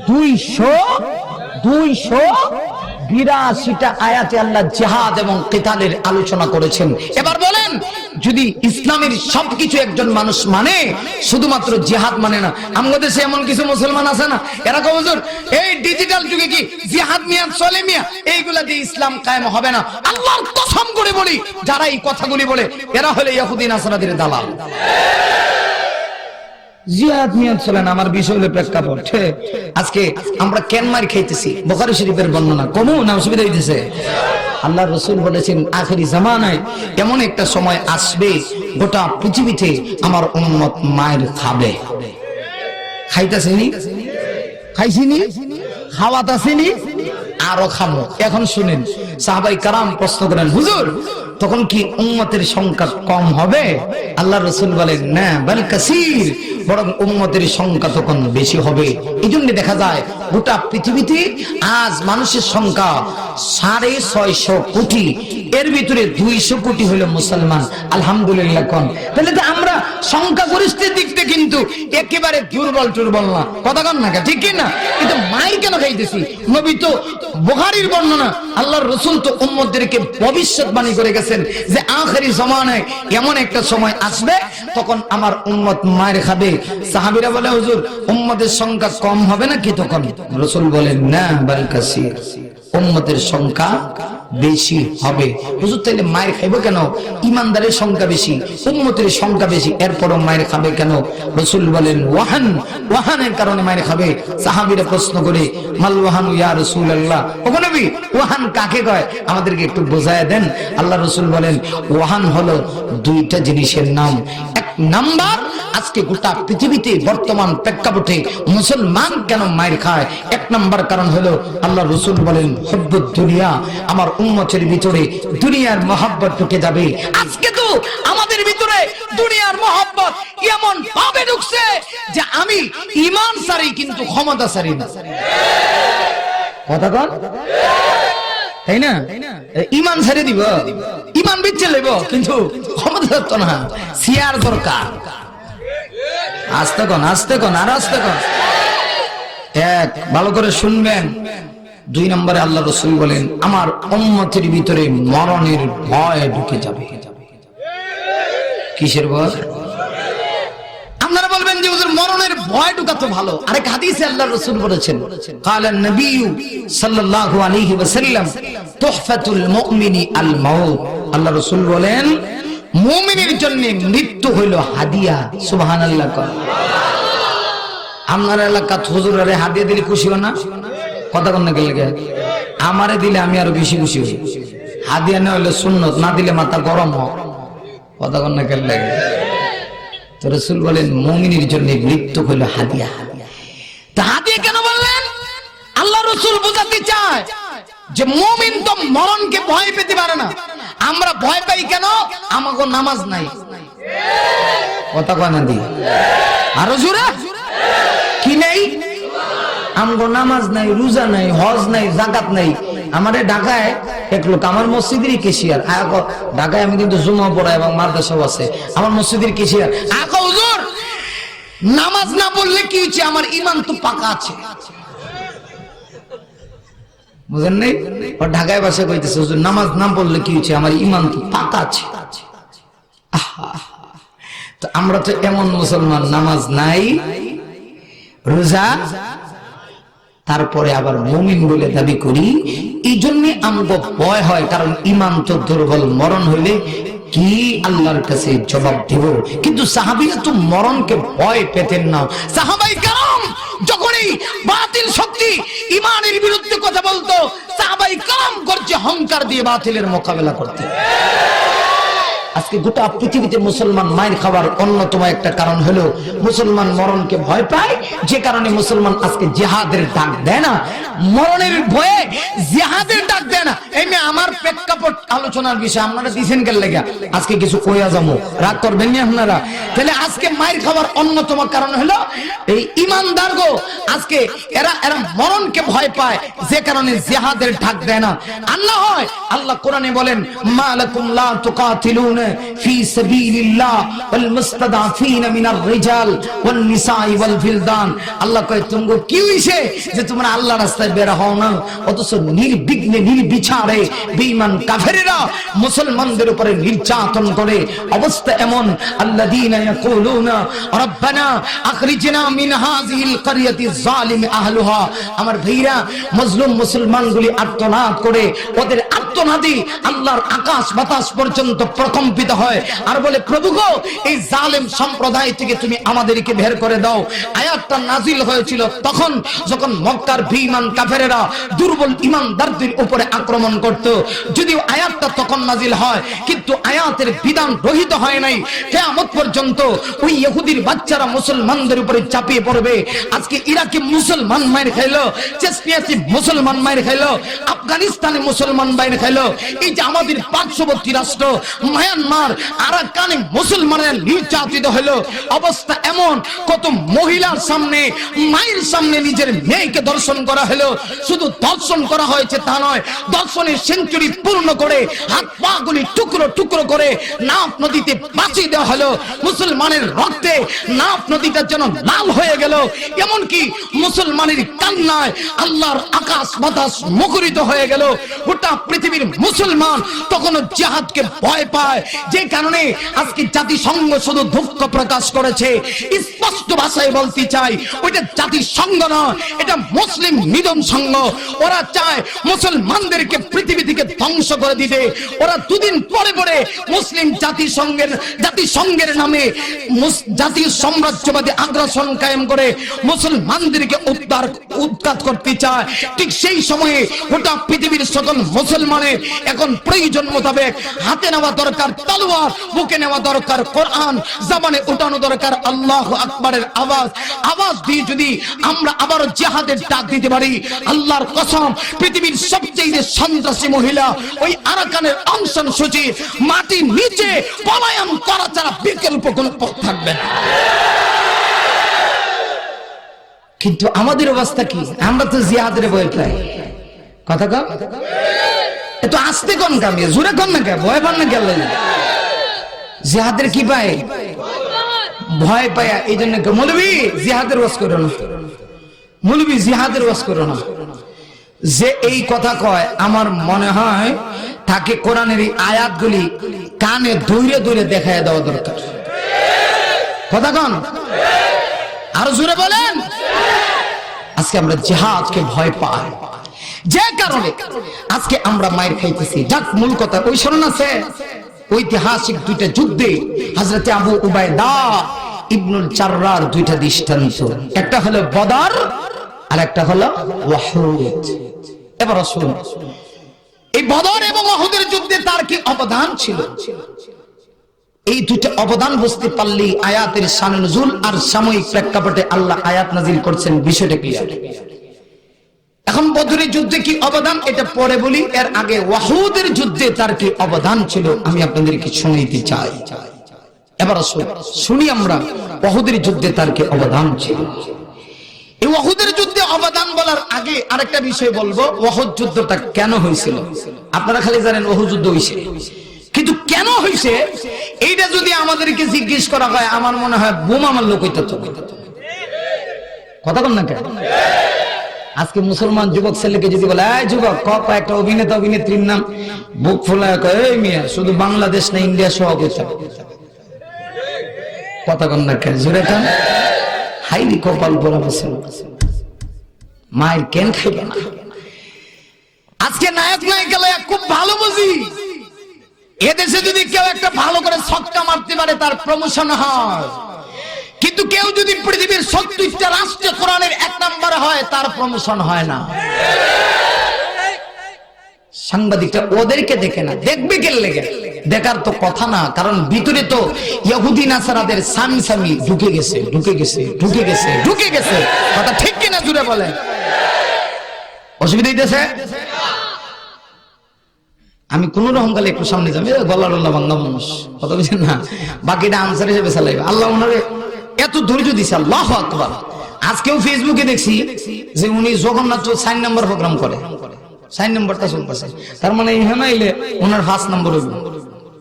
282টা আয়াতে আল্লাহ জিহাদ এবং কিতালের আলোচনা করেছেন। এবার বলেন, যদি ইসলামের সবকিছু একজন মানুষ মানে, শুধুমাত্র জিহাদ মানে না। আমাদের দেশে এমন কিছু মুসলমান আছে না, এরা কয় হুজুর এই ডিজিটাল যুগে কি জিহাদ মিয়া চলে মিয়া, এইগুলা দিয়ে ইসলাম কায়েম হবে না। আল্লাহর কসম করে বলি, যারা এই কথাগুলি বলে এরা হলো ইহুদি নাসারাদের দালাল। জিহাদ মিয়া চলে না, আমার বিষয় হলো প্রেক্ষাপট। আজকে আমরা কেন মার খাইতেছি? বুখারী শরীফের বর্ণনা কমু না অসুবিধা হইতেছে? আল্লাহ রাসূল বলেছেন, আখেরি জামানায় এমন একটা সময় আসবে, গোটা পৃথিবীতে আমার উম্মত মায়ের খাবে। খাইতেছেনি? খাইছিনি? খাওয়াতাছেনি? আরো খাবো। এখন শুনেন, সাহাবায়ে কেরাম প্রশ্ন করেন, হুজুর তখন কি উম্মতের সংখ্যা কম হবে? আল্লাহ রাসূল বলেন, না বাল কাসীর, বরং উম্মতের সংখ্যা তখন বেশি হবে। এই জন্য দেখা যায় গোটা পৃথিবীতে আজ মানুষের সংখ্যা 650 কোটি, এর ভিতরে 200 কোটি হলো মুসলমান। আলহামদুলিল্লাহ কোন। তাহলে তো আমরা সংখ্যা গরিষ্ঠের দিকতে কিন্তু একেবারে দুর্বল না। কথা কন না, ঠিক কি না? কিন্তু মাইর কেন খাইতেছি? নবী তো বুখারীর বর্ণনা, আল্লাহর রাসূল তো উম্মতদেরকে ভবিষ্যৎবাণী করে গেছেন যে আখেরি জামানায় এমন একটা সময় আসবে, তখন আমার উম্মত মায়ের খাবে। সাহাবীরা বলে, হুজুর উম্মতের সংখ্যা কম হবে নাকি তখন? রাসূল বলেন, না বাল কাসীর, উম্মতের সংখ্যা বেশি হবে। হুজুর তাহলে মায়ের খাইবো কেন? ইমানদারের সংখ্যা বেশি, উম্মতের সংখ্যা বেশি, এরপরও মায়ের খাবে কেন? রাসূল বলেন, ওয়াহানের কারণে মায়ের খাবে। সাহাবীরা প্রশ্ন করে, মাল ওয়াহানু ইয়া রাসূলুল্লাহ, ওগো নবী ওয়াহান কাকে কয়? আমাদেরকে একটু বোঝায় দেন। আল্লাহ রাসূল বলেন, ওয়াহান হলো দুইটা জিনিসের নাম। এক নাম্বার, আজকে গোটা পৃথিবীতে বর্তমান প্রেক্ষাপটে মুসলমান কেন মায়ের খায়? এক নাম্বার কারণ হলো, আল্লাহ রাসূল বলেন, হুব্বুদ দুনিয়া, আমার উম্মতের ভিতরে দুনিয়ার মহব্বত ঢুকে যাবে। আজকে তো আমাদের ভিতরে দুনিয়ার মহব্বত এমন ভাবে ঢুকছে যে আমি ঈমান সারি কিন্তু ক্ষমতা সারি না। কথা কন, তাই না? ঈমান ছেড়ে দিব, ঈমান বিচ্ছে লইব, কিন্তু ক্ষমতা তো না, সিয়ার দরকার। আস্তে কন, আর আস্তে কন। এক, ভালো করে শুনবেন। 2 নম্বরে আল্লাহ রাসূল বলেন, আমার উম্মতের ভিতরে মরণের ভয় ঢুকে যাবে। কিসের ভয়? আপনারা বলবেন যে হুজুর মরণের ভয় ঢুকা তো ভালো। আরেক হাদিসে আল্লাহ রাসূল বলেছেন, কালান নবী সাল্লাল্লাহু আলাইহি ওয়াসাল্লাম, তুহফাতুল মুমিনি আল মাউত। আল্লাহ রাসূল বলেন, মুমিনের জন্য মৃত্যু হইল হাদিয়া। সুবহানাল্লাহ। আপনার এলাকা হুজুরে হাদিয়া দিলে খুশি হন না? কথা কন না, গেলে আমারে দিলে আমি আরো বেশি খুশি হই। হাদিয়া না হলে সুন্নত, না দিলে মাথা গরম হয়। কথা কন্যা কেন লাগে? তো রাসূল বলেন মুমিনের জন্য মৃত্যু হলো হাদিয়া। তা হাদিয়া কেন বললেন? আল্লাহ রাসূল বোঝাতে চায় যে মুমিন তো মরণকে ভয় পেতে পারে না। আমরা ভয় পাই কেন? আমাগো নামাজ নাই। কথা কয় না দি আরো জোরে কি নেই? আমগো নামাজ নাই, রোজা নাই, হজ নাই, যাকাত নাই। আমারে ঢাকায় এক লোক, আমার মসজিদের ক্যাশিয়ার, ঢাকায় আমি কিন্তু জুমা পড়াই এবং মাদ্রাসাও আছে, আমার মসজিদের ক্যাশিয়ার আকা হুজুর নামাজ না পড়লে কি হচ্ছে? আমার ঈমান তো পাকা আছে। বুঝেন নাই? ও ঢাকায় বসে কইতেছে হুজুর নামাজ না পড়লে কি হচ্ছে? আমার ঈমান তো পাকা আছে। তো আমরা তো এমন মুসলমান, নামাজ নাই, রোজা, তারপরে আবার মুমিন বলে দাবি করি। এই জন্য আমাকে ভয় হয়, কারণ ঈমান তো দুর্বল। মরণ হইলে কি আল্লাহর কাছে জবাব দেব? কিন্তু সাহাবীরা তো মরণকে ভয় পেতেন না। সাহাবায়ে কেরাম যখনই বাতিল শক্তি ঈমানের বিরুদ্ধে কথা বলতো, সাহাবায়ে কেরাম করছে অহংকার দিয়ে বাতিলের মোকাবেলা করতে। আজকে গোটা পৃথিবীতে মুসলমান মায়ের খাবার অন্যতম একটা কারণ হলো মুসলমান মরণকে ভয় পায়, যে কারণে মুসলমান আজকে জিহাদের ডাক দেয় না। মরণের ভয়ে জিহাদের ডাক দেয় না। এই মেয়ে আমার প্রেক্ষাপট আলোচনার বিষয় আপনারা দিছেন কেন লাগা? আজকে কিছু কইয়া যাবো, রাগ করবেন না আপনারা। তাহলে আজকে মায়ের খাবার অন্যতম কারণ হলো এই ঈমানদার গো, আজকে এরা মরণকে ভয় পায়, যে কারণে জিহাদের ডাক দেয় না। আল্লাহ কোরআনে বলেন মালাকুম লা তুকাতিলুন ফি সাবিলিল্লাহ ওয়াল মুস্তাদাফিন মিনার রিজাল ওয়ান নিসাই ওয়াল ফিলদান। আল্লাহ কয় তোমগো কি হইছে যে তোমরা আল্লাহর রাস্তায় বের হও না, অথচ নির্বিঘ্নে নির্বিচারে বেঈমান কাফেররা মুসলমানদের উপরে নির্যাতন করে। অবস্থা এমন আল্লাযীনা ইয়াকুলুনা রাব্বানা আখরিজনা মিন হাযিহিল ক্বরিয়াতি যালিম আহলুহা। আমার ভাইরা, মজলুম মুসলমানগুলি আর্তনাদ করে, ওদের আর্তনাদে আল্লাহর আকাশ বাতাস পর্যন্ত প্রকম্পিত হয় আর বলে প্রভু গো, এই জালেম সম্প্রদায় থেকে তুমি আমাদেরকে বের করে দাও। আয়াতটা নাজিল হয়েছিল তখন যখন মক্কার বেঈমান কাফেরেরা দুর্বল ঈমানদারদের উপরে আক্রমণ করত। যদিও আয়াতটা তখন নাজিল হয়, কিন্তু আয়াতের বিধান রহিত হয় নাই। কিয়ামত পর্যন্ত ওই ইহুদির বাচ্চারা মুসলমানদের উপরে চাপিয়ে পড়বে। আজকে ইরাকে মুসলমান মায়ের খাইলো, চেচনিয়াতে মুসলমান মায়ের খাইলো, আফগানিস্তানে মুসলমান মায়ের খাইলো, এই যে আমাদের পার্শ্ববর্তী রাষ্ট্র মায়ানমার আরাকানে মুসলমানের নির্যাতিত হলো। অবস্থা এমন, কত মহিলার সামনে, মায়ের সামনে নিজের মেয়েকে দর্শন করা হলো। শুধু দর্শন করা হয়েছে তা নয়, দর্শনের সেঞ্চুরি পূর্ণ করে হাত পা গুলি টুকরো টুকরো করে নাফ নদীতে বাঁচিয়ে দেওয়া হলো। মুসলমানের রক্তে নাফ নদীটা যেন লাল হয়ে গেল। এমনকি মুসলমানের কান্নায় আল্লাহর আকাশ বাতাস মুখরিত হয়ে গেল। গোটা পৃথিবীর মুসলমান তখনও জিহাদকে ভয় পায়, যে কারণে আজকে জাতিসংঘ শুধু দুঃখ প্রকাশ করেছে। স্পষ্ট ভাষায় বলতে চাই, ওইটা জাতিসংঘ নয়, এটা মুসলিম নিধন সংঘ। ওরা চায় মুসলমানদেরকে পৃথিবী থেকে ধ্বংস করে দিতে। ওরা দুদিন পরে পরে মুসলিম জাতিসংঘের নামে জাতীয় সাম্রাজ্যবাদী আগ্রাসন কায়েম করে মুসলমানদেরকে উৎখাত করতে চায়। ঠিক সেই সময়ে গোটা পৃথিবীর সকল মুসলমানের এখন প্রয়োজন মোতাবেক হাতে নেওয়া দরকার তলোয়ার, বুকে নেওয়া দরকার কোরআন, জবানে উঠানো দরকার আল্লাহু আকবারের আওয়াজ দিয়ে যদি আমরা আবারও জিহাদের ডাক দিতে পারি, আল্লাহর কসম পৃথিবীর সবচেয়ে সন্ত্রাসী মহিলা ওই আরাকানের অং সান সূচি মাটির নিচে পলায়ন করা ছাড়া বিকল্প কোনো পথ থাকবে না। কিন্তু আমাদের অবস্থা কি? আমরা তো জিহাদের ভয় পাই। কথা কম এত আস্তে কোন কামিয়ে জোরে কোন না কে ভয় পান না গেল জিহাদের কি পায়? ভয় পায়া। এই জন্য মৌলবী জিহাদের ওয়াজ করো না, মৌলবী জিহাদের ওয়াজ করো না। যে এই কথা কয় আমার মনে হয় তাকে কোরআনের এই আয়াতগুলি কানে দৌড়ে দৌড়ে দেখায় দেওয়া দরকার। কথা কন আরো জোরে বলেন। আজকে আমরা জিহাদকে ভয় পাই, যে কারণে আজকে আমরা মায়ের খাইতেছি। যাক মূল কথা ওই শোনেন আছে ঐতিহাসিক দুইটা যুদ্ধে হযরতে আবু উবাইদা ইবনুল জাররার দুইটা দৃষ্টান্ত, একটা হলো বদর আর একটা হলো উহুদ। এবার আসুন, এই বদর এবং উহুদের যুদ্ধে তার কি অবদান ছিল, এই দুটো অবদান বুঝতে পারলেই আয়াতের শান নুজুল আর সাময়িক প্রেক্ষাপটে আল্লাহ আয়াত নাজিল করছেন, বিষয়টা ক্লিয়ার। এখন বদরের যুদ্ধে কি অবদান এটা পরে বলি, এর আগে উহুদের যুদ্ধে তার কি অবদান ছিল আমি আপনাদেরকে শুনাইতে চাই। এবার আসুন শুনি আমরা উহুদের যুদ্ধে তার কি অবদান ছিল। এই উহুদের যুদ্ধে অবদান বলার আগে আরেকটা বিষয় বলবো, উহুদ যুদ্ধটা কেন হয়েছিল। আপনারা খালি জানেন উহুদ যুদ্ধ হয়েছে, কিন্তু কেন হয়েছে এইটা যদি আমাদেরকে জিজ্ঞেস করা হয় আমার মনে হয় বোমা মারলো কইতে তো কথা বল না কেন। আজকে মুসলমান যুবক ছেলেকে যদি বলে এই যুবক একটা অভিনেতা অভিনেত্রীর নাম, বুক ফোলায় কয় এই মিয়া শুধু বাংলাদেশ না ইন্ডিয়া সহ কইতে কথা বল না কেন, জোরে কেন। হাইলি কপাল পরা মুসলমান মায়ের কেন খাইবে না। আজকে নায়ক নায়িকা খুব ভালো বুঝি, এদেশে যদি কেউ একটা ভালো করে ছক্কা মারতে পারে তার প্রমোশন হয়, কিন্তু কেউ যদি পৃথিবীর 70টা রাষ্ট্রে কোরআনের 1 নম্বরে হয় তার প্রমোশন হয় না। সাংবাদিকরা ওদেরকে দেখে না, দেখবে কে লেগে, দেখার তো কথা না, কারণ ভিতরে তো ইহুদি নাসারাদের সামি সামি ঢুকে গেছে ঢুকে গেছে ঢুকে গেছে ঢুকে গেছে। কথা ঠিক কিনা জুড়ে বলে, অসুবিধা হইতেছে। আমি কোন রকম কালে একটু সামনে যাবে, গলার আল্লাহ বাংলা মানুষ কথা বলছেন না, বাকিটা আনসার হিসেবে চালাইবে। আল্লাহ ওনারে এত ধৈর্য দিছে, আল্লাহু আকবার। আজকেও ফেসবুকে দেখছি যে উনি জগন্নাথ 4 নম্বর প্রোগ্রাম করে, 4 নম্বরটা চলতেছে, তার মানে এখানে আইলে ওনার 5 নম্বর হইব।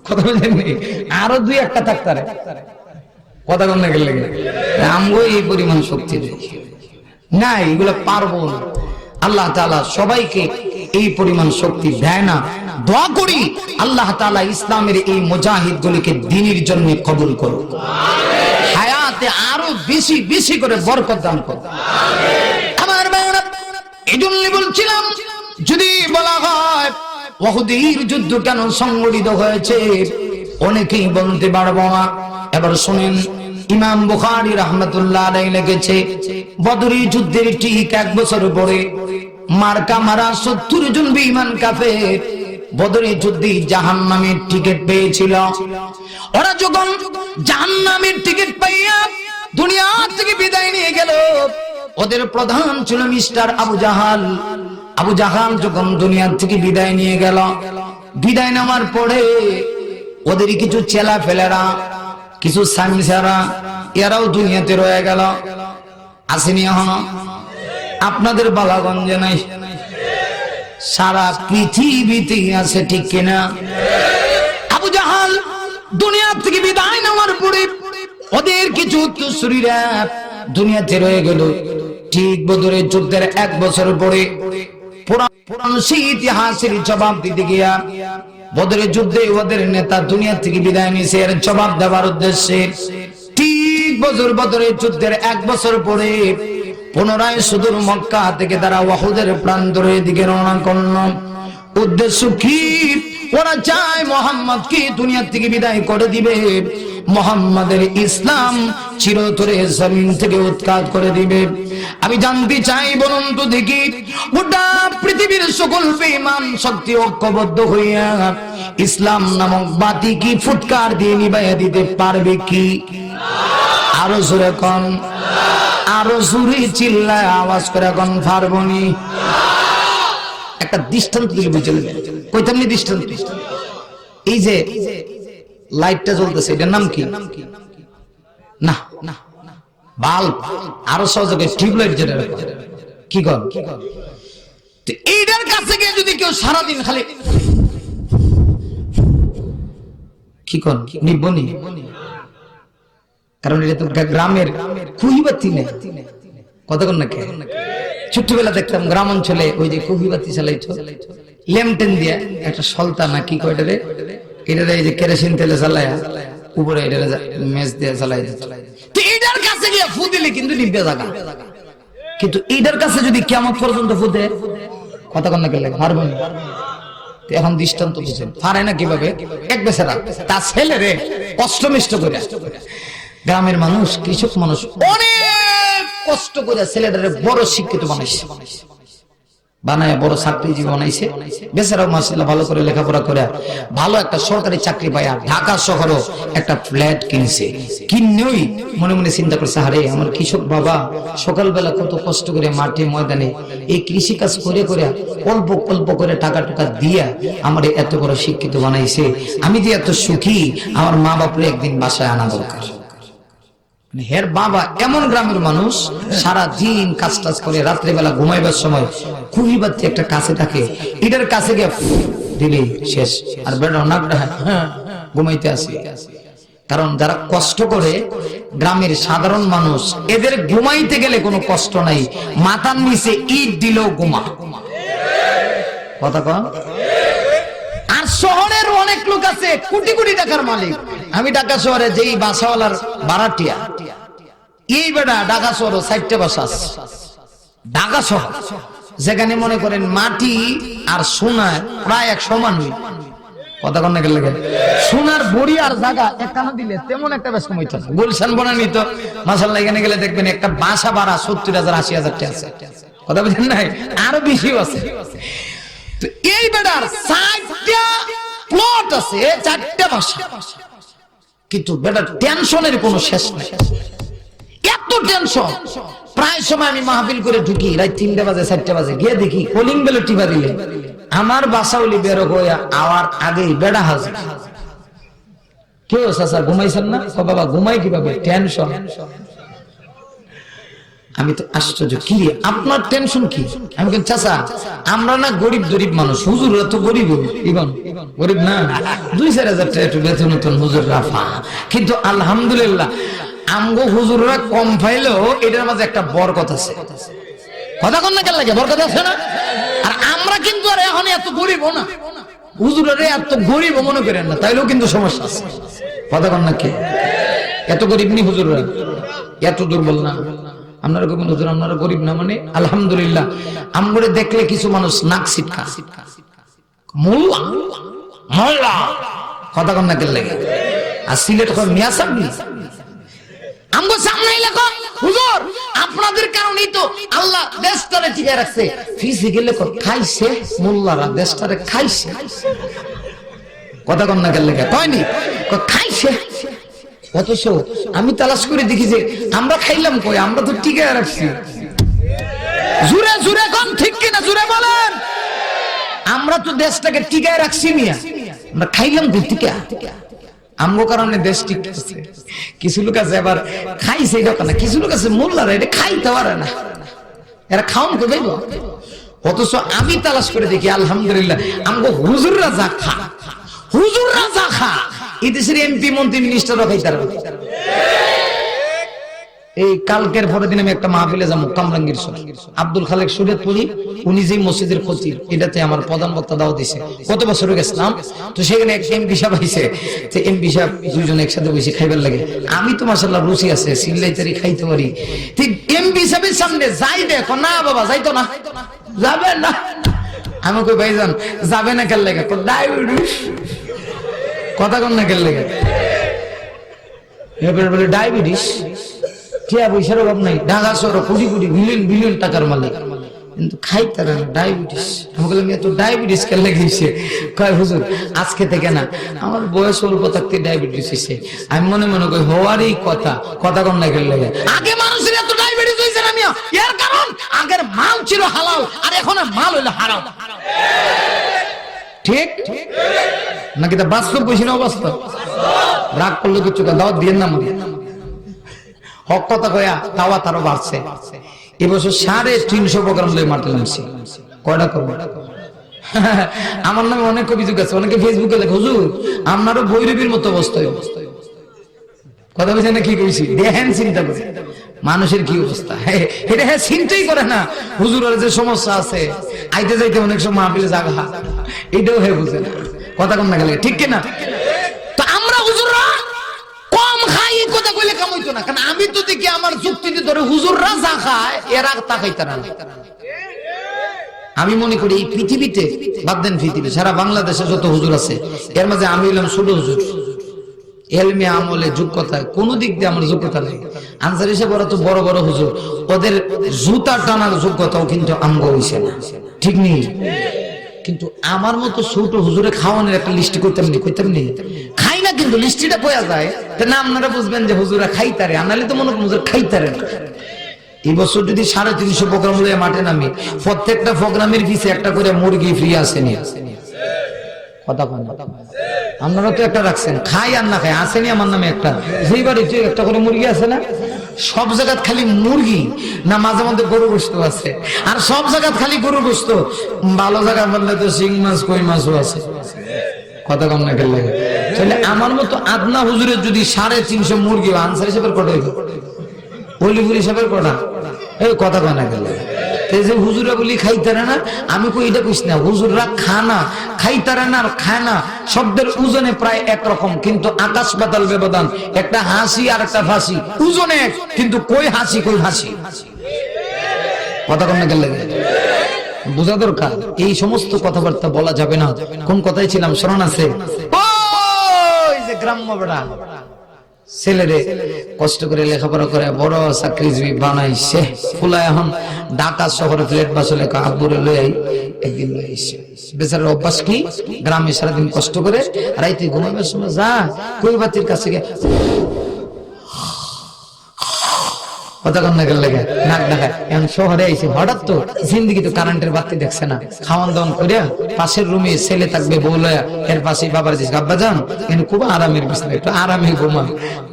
কথা বলছেন আরো 2-1টা থাকতারে কথা কন না গেলে আমগো এই পরিমাণ শক্তি না, এগুলো পারবো না। আল্লাহ তাআলা সবাইকে এই পরিমাণ শক্তি দেয় না। দোয়া করি আল্লাহ তাআলা ইসলামের এই মুজাহিদ গুলিকে দ্বীনের জন্য কবুল করুক, হায়াতে আরো বেশি বেশি করে বরকত দান করুক। আমার ভাইরা এজন্য বলছিলাম, যদি বলা হয় উহুদের যুদ্ধ কেন সংগঠিত হয়েছে অনেকেই বলতে পারবো না। এবার শুনেন, ইমাম বুখারী রাহমাতুল্লাহ আলাইহি লিখেছে বদরের যুদ্ধের ঠিক 1 বছর পরে মার্কা মারা 70 জন বেঈমান কাফের বদরের যুদ্ধে জাহান্নামের টিকিট পেয়েছিল। ওরা যখন জাহান্নামের টিকিট পাইয়া দুনিয়া থেকে বিদায় নিয়ে গেল, ওদের প্রধান ছিল মিস্টার আবু জাহাল। আবু জাহাল যখন দুনিয়া থেকে বিদায় নিয়ে গেল, বিদায় নেওয়ার পরে ওদের কিছু চেলা ফেলেরা, কিছু সামিসারা, এরাও দুনিয়াতে রয়ে গেল। আসেনি এখনো আপনাদের বালাগঞ্জে নাই, সারা পৃথিবীতে আছে, ঠিক কিনা? আবু জাহাল দুনিয়া থেকে বিদায় নেওয়ার পরে ওদের কিছু উত্তরসূরিরা দুনিয়াতে রয়ে গেল। ঠিক বদরের যুদ্ধের 1 বছর পরে পুরান সেই ইতিহাসের জবাব দিতে গিয়া বদরের যুদ্ধে ওদের নেতা দুনিয়া থেকে বিদায় নিয়েছে, এর জবাব দেওয়ার উদ্দেশ্যে ঠিক বদরের যুদ্ধের 1 বছর পরে পুনরায় সুদূর মক্কা থেকে তারা উহুদের প্রান্তরের দিকে রওনা করল। উদ্দেশ্য কি? ওরা চায় মুহাম্মদকে দুনিয়া থেকে বিদায় করে দিবে, মুহাম্মাদের ইসলাম চিরতরে জমিন থেকে উৎখাত করে দিবে। আমি জানতে চাই, বলুন তো দেখি, গোটা পৃথিবীর সকল বেঈমান শক্তি ঐক্যবদ্ধ হইয়া ইসলাম নামক বাতি কি ফুৎকার দিয়ে নিভাইয়া দিতে পারবে কি? আরো জোরে কোন, আরো জোরে চিল্লায় আওয়াজ করে কোন পারবনি? একটা দৃষ্টান্ত দিলে বুঝে নেবেন। কইতাম নি দৃষ্টান্ত, এই যে লাইটটা জ্বলতেছে এটার নাম কি? না বাল্ব, আরো সহজে টিউবলাইট যেটা, কি কর? এইটার কাছে গিয়ে যদি কেউ সারাদিন খালি কি কর নিবনি, কারণ এটা তো গ্রামের কুহিবাতি নেই, কতক্ষণ না কে। ছোট্টবেলা দেখতাম গ্রাম অঞ্চলে ওই যে কুহিবাতি চালাইতো ল্যাম্পটেন দিয়া, একটা সলতা না কি কয় এটারে, এটারে এই যে কেরোসিন তেলে চালায়া উপরে এটারে মেজ দিয়ে চালাই দিত। তো এটার কাছে গিয়ে ফু দিলে কিন্তু নিভে যাবে, কিন্তু এটার কাছে যদি কিয়ামত পর্যন্ত ফু দেয় কতক্ষণ না গেলে পারবো না। এখন দৃষ্টান্ত বুঝেন পারে না কিভাবে? এক বেচারা তার ছেলেরে কষ্ট মিষ্ট করে, গ্রামের মানুষ কৃষক মানুষ অনেক কষ্ট করে ছেলেটারে বড় শিক্ষিত বানাইছে। বানায় বড় চাকরিজীবী বানাইছে, বেচারাও মাশাআল্লাহ ভালো করে লেখাপড়া করে ভালো একটা সরকারি চাকরি পায়, ঢাকা শহরে একটা ফ্ল্যাট কিনছে। কিনেই মনে মনে চিন্তা করছে, আরে আমার কৃষক বাবা সকালবেলা কত কষ্ট করে মাঠে ময়দানে এই কৃষি কাজ করে করে অল্প অল্প করে টাকা টাকা দিয়া আমার এত বড় শিক্ষিত বানাইছে, আমি যে এত সুখী, আমার মা বাপরে একদিন বাসায় আনা দরকার। হের বাবা এমন গ্রামের মানুষ, সারা দিন কাজ টাজ করে রাত্রেবেলা ঘুমাইবার সময় কুহিবাতি একটা কাছে থাকে, এটার কাছে গিয়ে দিলেই শেষ, আর বেটা নাকটা ঘুমাইতে আসে। কারণ যারা কষ্ট করে গ্রামের সাধারণ মানুষ, এদের ঘুমাইতে গেলে কোনো কষ্ট নাই, মাথার নিচে ইট দিলেও ঘুমা। কথা কন। আর শহরের অনেক লোক আছে কোটি কোটি টাকার মালিক। আমি ঢাকা শহরে যেই বাসাওয়ালার ভাড়াটিয়া, এই বেটা ঢাকা শহর 4টা বাসা আছে ঢাকা শহর, যেখানে মনে করেন মাটি আর সোনা প্রায় এক সমান। কথা কন না গেলে সোনার বড়ি আর জায়গা একখানা দিলে তেমন একটা বেশ কমাইতে আছে। গুলশান বনানি তো মাশাআল্লাহ, এখানে গেলে দেখবেন একটা বাসা ভাড়া 70,000 80,000 টাকা আছে। কথা বুঝেন নাই, আরো বেশিও আছে। তো এই বেটার 4টা প্লট আছে, 4টা বাসা, কিন্তু বেটার টেনশনের কোনো শেষ নাই, এত টেনশন। প্রায় সময় আমি মাহফিল করে ঢুকি রাত 3টা বাজে 4টা বাজে, গিয়ে দেখি কলিং বেলে টিপা দিলে আমার বাসাউলি বেরো হয়ে আওয়ার আগেই বেড়া হাজির। কেউ চাচা ঘুমাইছেন না? ও বাবা ঘুমাই কিভাবে, টেনশন। আমি তো আশ্চর্য, কি রে আপনার টেনশন কি? আমি বলি চাচা আমরা না গরিব গরিব মানুষ, হুজুররা তো গরিব, গরিব না, 2-4 হাজার টাকা একটু বেতন হুজুর রাফা, কিন্তু আলহামদুলিল্লাহ আমগো হুজুররা কম পাইলেও এটার মাঝে একটা বরকত আছে। কথা কন না কেন লাগে, বরকত আছে না? আর আমরা কিন্তু আর এখন এত গরিব না, হুজুররা এত গরিব মনে করেন না, তাইলেও কিন্তু সমস্যা আছে। কথা কন না কে, এত গরিব নি হুজুররা, এত দুর্বল না। আপনারা কবেন হুজুর আপনারা গরিব না, মানে আলহামদুলিল্লাহ আমগরে দেখলে কিছু মানুষ নাক সিটকা মোল্লা মোল্লা। কথা কন না কেন লাগে। আর সিলেট কয় মিয়া সাহেব, আমগো সামনে লেখো হুজুর আপনাদের কারণেই তো আল্লাহ দেশটারে টিকে রাখছে। ফিজিক্যালি খাইছে মোল্লারা, দেশটারে খাইছে। কথা কন না কেন লাগে, কয়নি খাইছে। অথচ আমি তালাশ করে দেখি যে আমরা খাইলাম কই, আমরা তো টিকে রাখছি। জুরে জুরে কোন ঠিক কিনা জুরে বলেন, আমরা তো দেশটাকে টিকায় রাখছি মিয়া, আমরা খাইলাম কই টিকা। আমগো কারণে দেশ টিকতেছে। কিছু লোক আছে আবার খাইছে এটা না, কিছু লোক আছে মোল্লারা এটা খাইতে পারে না, এরা খাওন কই যাইব। অথচ আমি তালাশ করে দেখি আলহামদুলিল্লাহ আমগো হুজুররা যা খা, হুজুররা যা খা, এই দেশের এমপি মন্ত্রী মিনিস্টাররা খাইতে পারে। এই কালকের পরের দিন আমি একটা মাহফিলে যাবো কামরাঙ্গীর আব্দুল খালেক শরীয়তপুরি, উনি যে মসজিদের খতিব, এটাতে আমার প্রধান বক্তা দাওয়াত দিয়েছে। কত বছর গেছিলাম, তো সেখানে এক এমপি সাহেব আইছে, তো এমপি সাহেব দুইজন একসাথে বসে খাইবার লাগে। আমি তো মাশাআল্লাহ রুচি আছে, সিল্লাইতারি খাইতে পারি। ঠিক এমপি সাহেবের সামনে যাই দেখো, না বাবা যাইতো না, যাবে না। আমি কই ভাইজান যাবে না কেন লাগে, ডায়াবেটিস। কথা কন না কেন লাগে, এবারে বলে ডায়াবেটিস টিয়া পয়সার অভাব নাই, ঢাকা শহর কোটি কোটি বিলিয়ন বিলিয়ন টাকার মালিক, কিন্তু খাইতে না ডায়াবেটিস। আমি বললাম এত ডায়াবেটিস কেন লেগেছে? কয় হুজুর আজকে থেকে না, আমার বয়স অল্প থাকতে ডায়াবেটিস হয়েছে। আমি মনে মনে করি হওয়ারই কথা, কথা কন না কেন লাগে। আগে মানুষের এত ডায়াবেটিস হয়েছে না মিয়া, এর কারণ আগের মাল ছিল হালাল, আর এখন মাল হইলো হারাম। ঠিক নাকি? তা বাস্তব কইছি না অবাস্তব? রাগ করলে কিছু দাওয়াত দিয়ে না, মানে হক কথা কয়া দাওয়াত আরো বাড়ছে। এবছর 350 প্রোগ্রাম লয়ে মারতে নামছি। কয়টা করবো? আমার নামে অনেক অভিযোগ আছে, অনেকে ফেসবুকে লেখে হুজুর আপনারও বৈরবীর মতো অবস্থা। কথা বলছে না, কি কইছি দেখেন, চিন্তা করে মানুষের কি অবস্থা। এটা হ্যাঁ চিন্তাই করে না হুজুরের যে সমস্যা আছে, আইতে যাইতে অনেক সময় মাহফিলে জায়গা, এটাও হে বুঝে না। কথা কম না গেলে ঠিক কিনা? তো আমরা হুজুররা কম খাই এই কথা কইলে কাম হইতো না, কারণ আমি তো দেখি আমার যুক্তিতে ধরে হুজুররা যা খায় এরা তা খাইতে না। আমি মনে করি এই পৃথিবীতে, বাদ দেন পৃথিবী, সারা বাংলাদেশে যত হুজুর আছে এর মাঝে আমি হলাম ছোট হুজুর। এলমে আমলে যোগ্যতায় কোন দিক দিয়ে আমার যোগ্যতা নেই। আনসার হিসেবে ওরা তো বড় বড় হুজুর, ওদের জুতা টানার যোগ্যতাও কিন্তু আমগো হইছে না। ঠিক নেই? কিন্তু আমার মতো ছোট হুজুরে খাওয়ানোর একটা লিস্টি করতাম নি খাই না, কিন্তু লিস্টিটা পাওয়া যায়। না আপনারা বুঝবেন যে হুজুরা খাইতারে, আনালে তো মনে করেন হুজুর খাইতারে না। এই বছর যদি 350 প্রোগ্রাম লয়ে মাঠে নামি, প্রত্যেকটা প্রোগ্রামের পিছে একটা করে মুরগি ফ্রি আসেনি। কথা কয় না? আপনারা তো একটা রাখছেন, খাই আর না খাই আসেনি আমার নামে একটা, যেই বাড়িতে একটা করে মুরগি আছে না, সব জায়গায় খালি মুরগি না, মাঝে মধ্যে গরু গোশত আছে, আর সব জায়গায় খালি গরু গোশত। ভালো জায়গা বললে তো শিং মাছ কই মাছও আছে। কথা কম না খেলে তাহলে আমার মতো আদনা হুজুরের যদি 350 মুরগি আনসার হিসেবে কটা, অলিপুর হিসাবে কটা, এই কথা কয় না খেলে যে হুজুরা বলি খাইতারে না, আমি কই এটা কইস না, হুজুররা খানা খাইতারে না আর খায় না শব্দের ওজনে প্রায় একরকম, কিন্তু আকাশ পাতাল ব্যবধান। একটা হাসি আর একটা ফাঁসি ওজনে এক, কিন্তু কই হাসি কই ফাঁসি। কথা কম না খেলে বোঝা দরকার। এই সমস্ত কথাবার্তা বলা যাবে না। কোন কথাই ছিলাম স্মরণ আছে? ওই যে গ্রাম্য বেড়া ছেলেরে কষ্ট করে লেখাপড়া করে বড় চাকরিজীবী বানাইছে, ফুলা এখন ঢাকা শহরে ফ্ল্যাট বাসলে আব্বুরে লই একদিন লই আইছে। বেচারার অভ্যাস কি, গ্রামে সারাদিন কষ্ট করে রাইতে ঘুমাবার সময় যা কই বাতির কাছে গিয়ে কথা কন না গেল লাগে নাক ডাকায়। এখন শহরে আইছে, হঠাৎ তো জিন্দিগি তো কারেন্টের বাতি দেখছে না, খাওয়ান দাওয়ান করিয়া পাশের রুমে ছেলে থাকবে বউ লয়া, এর পাশে বাবার দিস আব্বা যান কিন্তু খুব আরামের বিছানা, একটু আরামে ঘুমান।